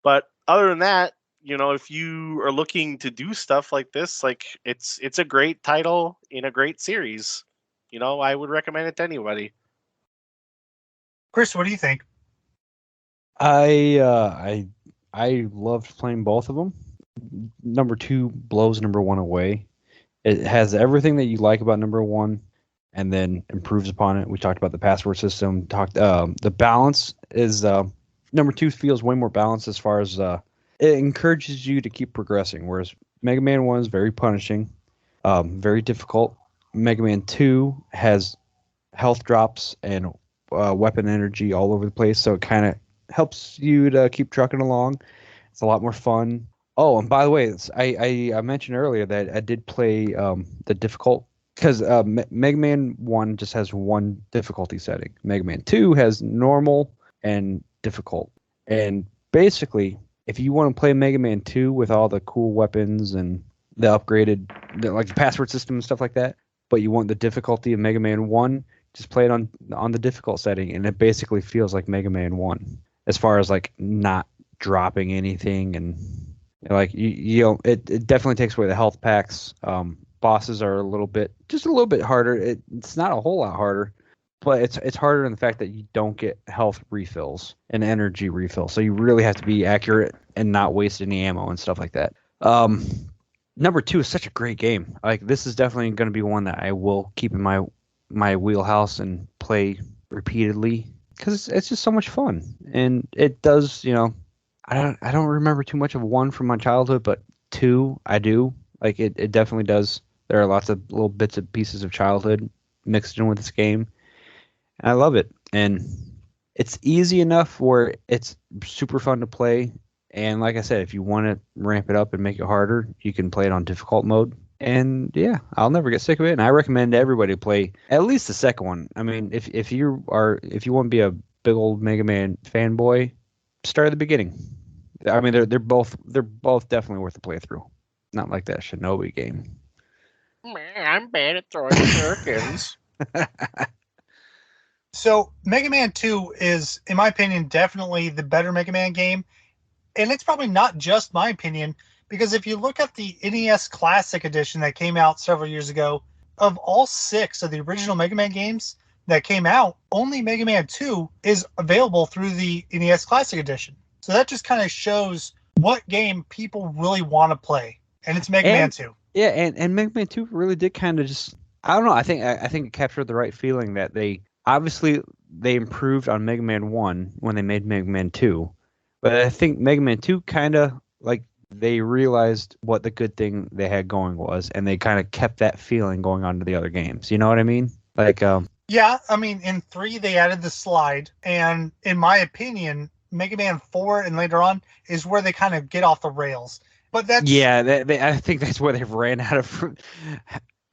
But other than that, if you are looking to do stuff like this, like, it's a great title in a great series. I would recommend it to anybody. Chris, what do you think? I loved playing both of them. Number 2 blows number 1 away. It has everything that you like about number 1, and then improves upon it. We talked about the password system. The balance is number 2 feels way more balanced as far as it encourages you to keep progressing. Whereas Mega Man 1 is very punishing, very difficult. Mega Man 2 has health drops and weapon energy all over the place, so it kind of helps you to keep trucking along. It's a lot more fun. Oh, and by the way, I mentioned earlier that I did play the difficult, because Mega Man 1 just has one difficulty setting. Mega Man 2 has normal and difficult. And basically, if you want to play Mega Man 2 with all the cool weapons and the upgraded, like the password system and stuff like that, but you want the difficulty of Mega Man 1, just play it on the difficult setting, and it basically feels like Mega Man 1 as far as like not dropping anything, and like it definitely takes away the health packs. Bosses are just a little bit harder. It's not a whole lot harder, but it's harder in the fact that you don't get health refills and energy refills. So you really have to be accurate and not waste any ammo and stuff like that. Number 2 is such a great game. Like, this is definitely going to be one that I will keep in my wheelhouse and play repeatedly, because it's just so much fun. And it does, I don't remember too much of 1 from my childhood, but 2 I do. Like, it definitely does. There are lots of little bits and pieces of childhood mixed in with this game. And I love it. And it's easy enough where it's super fun to play. And like I said, if you want to ramp it up and make it harder, you can play it on difficult mode. And yeah, I'll never get sick of it. And I recommend everybody play at least the second one. I mean, if you want to be a big old Mega Man fanboy, start at the beginning. I mean, they're both definitely worth the playthrough. Not like that Shinobi game. Man, I'm bad at throwing shurikens. So Mega Man 2 is, in my opinion, definitely the better Mega Man game. And it's probably not just my opinion, because if you look at the NES Classic Edition that came out several years ago, of all 6 of the original Mega Man games that came out, only Mega Man 2 is available through the NES Classic Edition. So that just kind of shows what game people really want to play. And it's Mega Man 2. Yeah, and Mega Man 2 really did kind of just, I don't know, I think it captured the right feeling that they improved on Mega Man 1 when they made Mega Man 2. But I think Mega Man 2 kind of, like, they realized what the good thing they had going was, and they kind of kept that feeling going on to the other games. You know what I mean? Like, yeah, I mean, in 3, they added the slide, and in my opinion, Mega Man 4 and later on is where they kind of get off the rails. But that's... Yeah, I think that's where they've ran out of...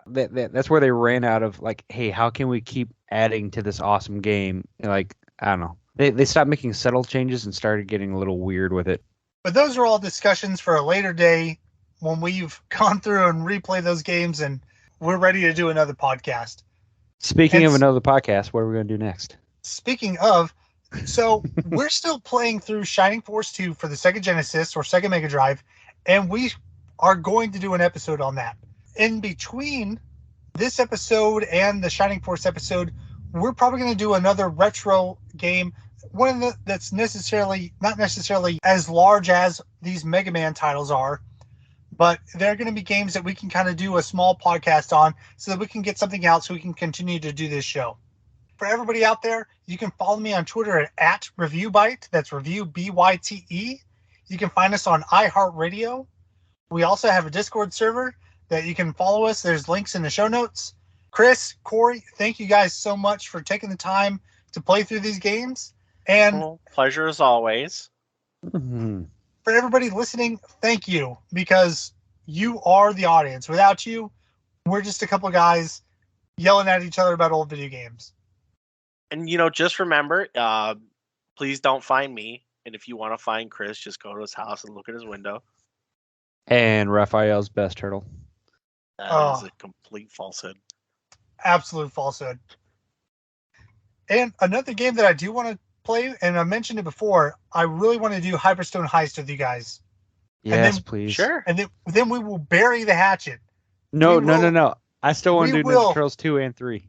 That's where they ran out of, like, hey, how can we keep adding to this awesome game? Like, I don't know. They stopped making subtle changes and started getting a little weird with it. But those are all discussions for a later day when we've gone through and replayed those games and we're ready to do another podcast. Speaking of another podcast, what are we going to do next? Speaking of, so we're still playing through Shining Force 2 for the Sega Genesis or Sega Mega Drive, and we are going to do an episode on that. In between this episode and the Shining Force episode, we're probably going to do another retro game, one that's not necessarily as large as these Mega Man titles are, but they're going to be games that we can kind of do a small podcast on so that we can get something out so we can continue to do this show. For everybody out there, you can follow me on Twitter at ReviewByte. That's Review BYTE. You can find us on iHeartRadio. We also have a Discord server that you can follow us. There's links in the show notes. Chris, Cory, thank you guys so much for taking the time to play through these games. And well, pleasure as always. Mm-hmm. For everybody listening, thank you, because you are the audience. Without you, we're just a couple guys yelling at each other about old video games. And, just remember, please don't find me. And if you want to find Chris, just go to his house and look at his window. And Raphael's best turtle. That is a complete falsehood. Absolute falsehood. And another game that I do want to play, and I mentioned it before, I really want to do Hyperstone Heist with you guys. Yes, please. Sure. And then we will bury the hatchet. No. I still want to do Ninja Turtles 2 and 3.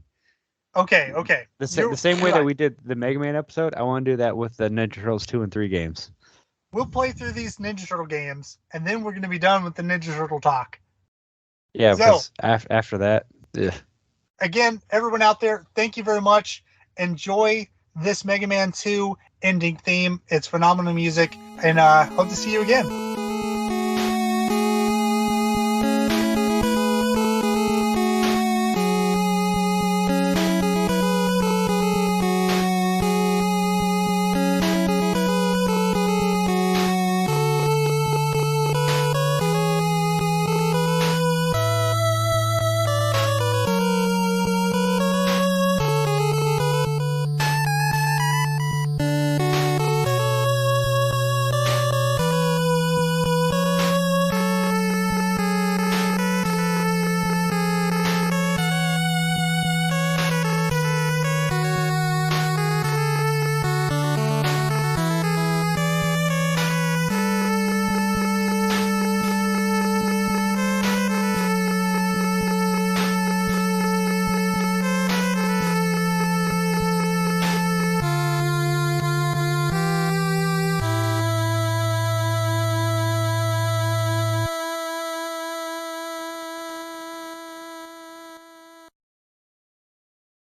Okay. The same way that we did the Mega Man episode, I want to do that with the Ninja Turtles 2 and 3 games. We'll play through these Ninja Turtle games, and then we're going to be done with the Ninja Turtle talk. Yeah, because after that... Ugh. Again, everyone out there, thank you very much. Enjoy this Mega Man 2 ending theme. It's phenomenal music, and hope to see you again.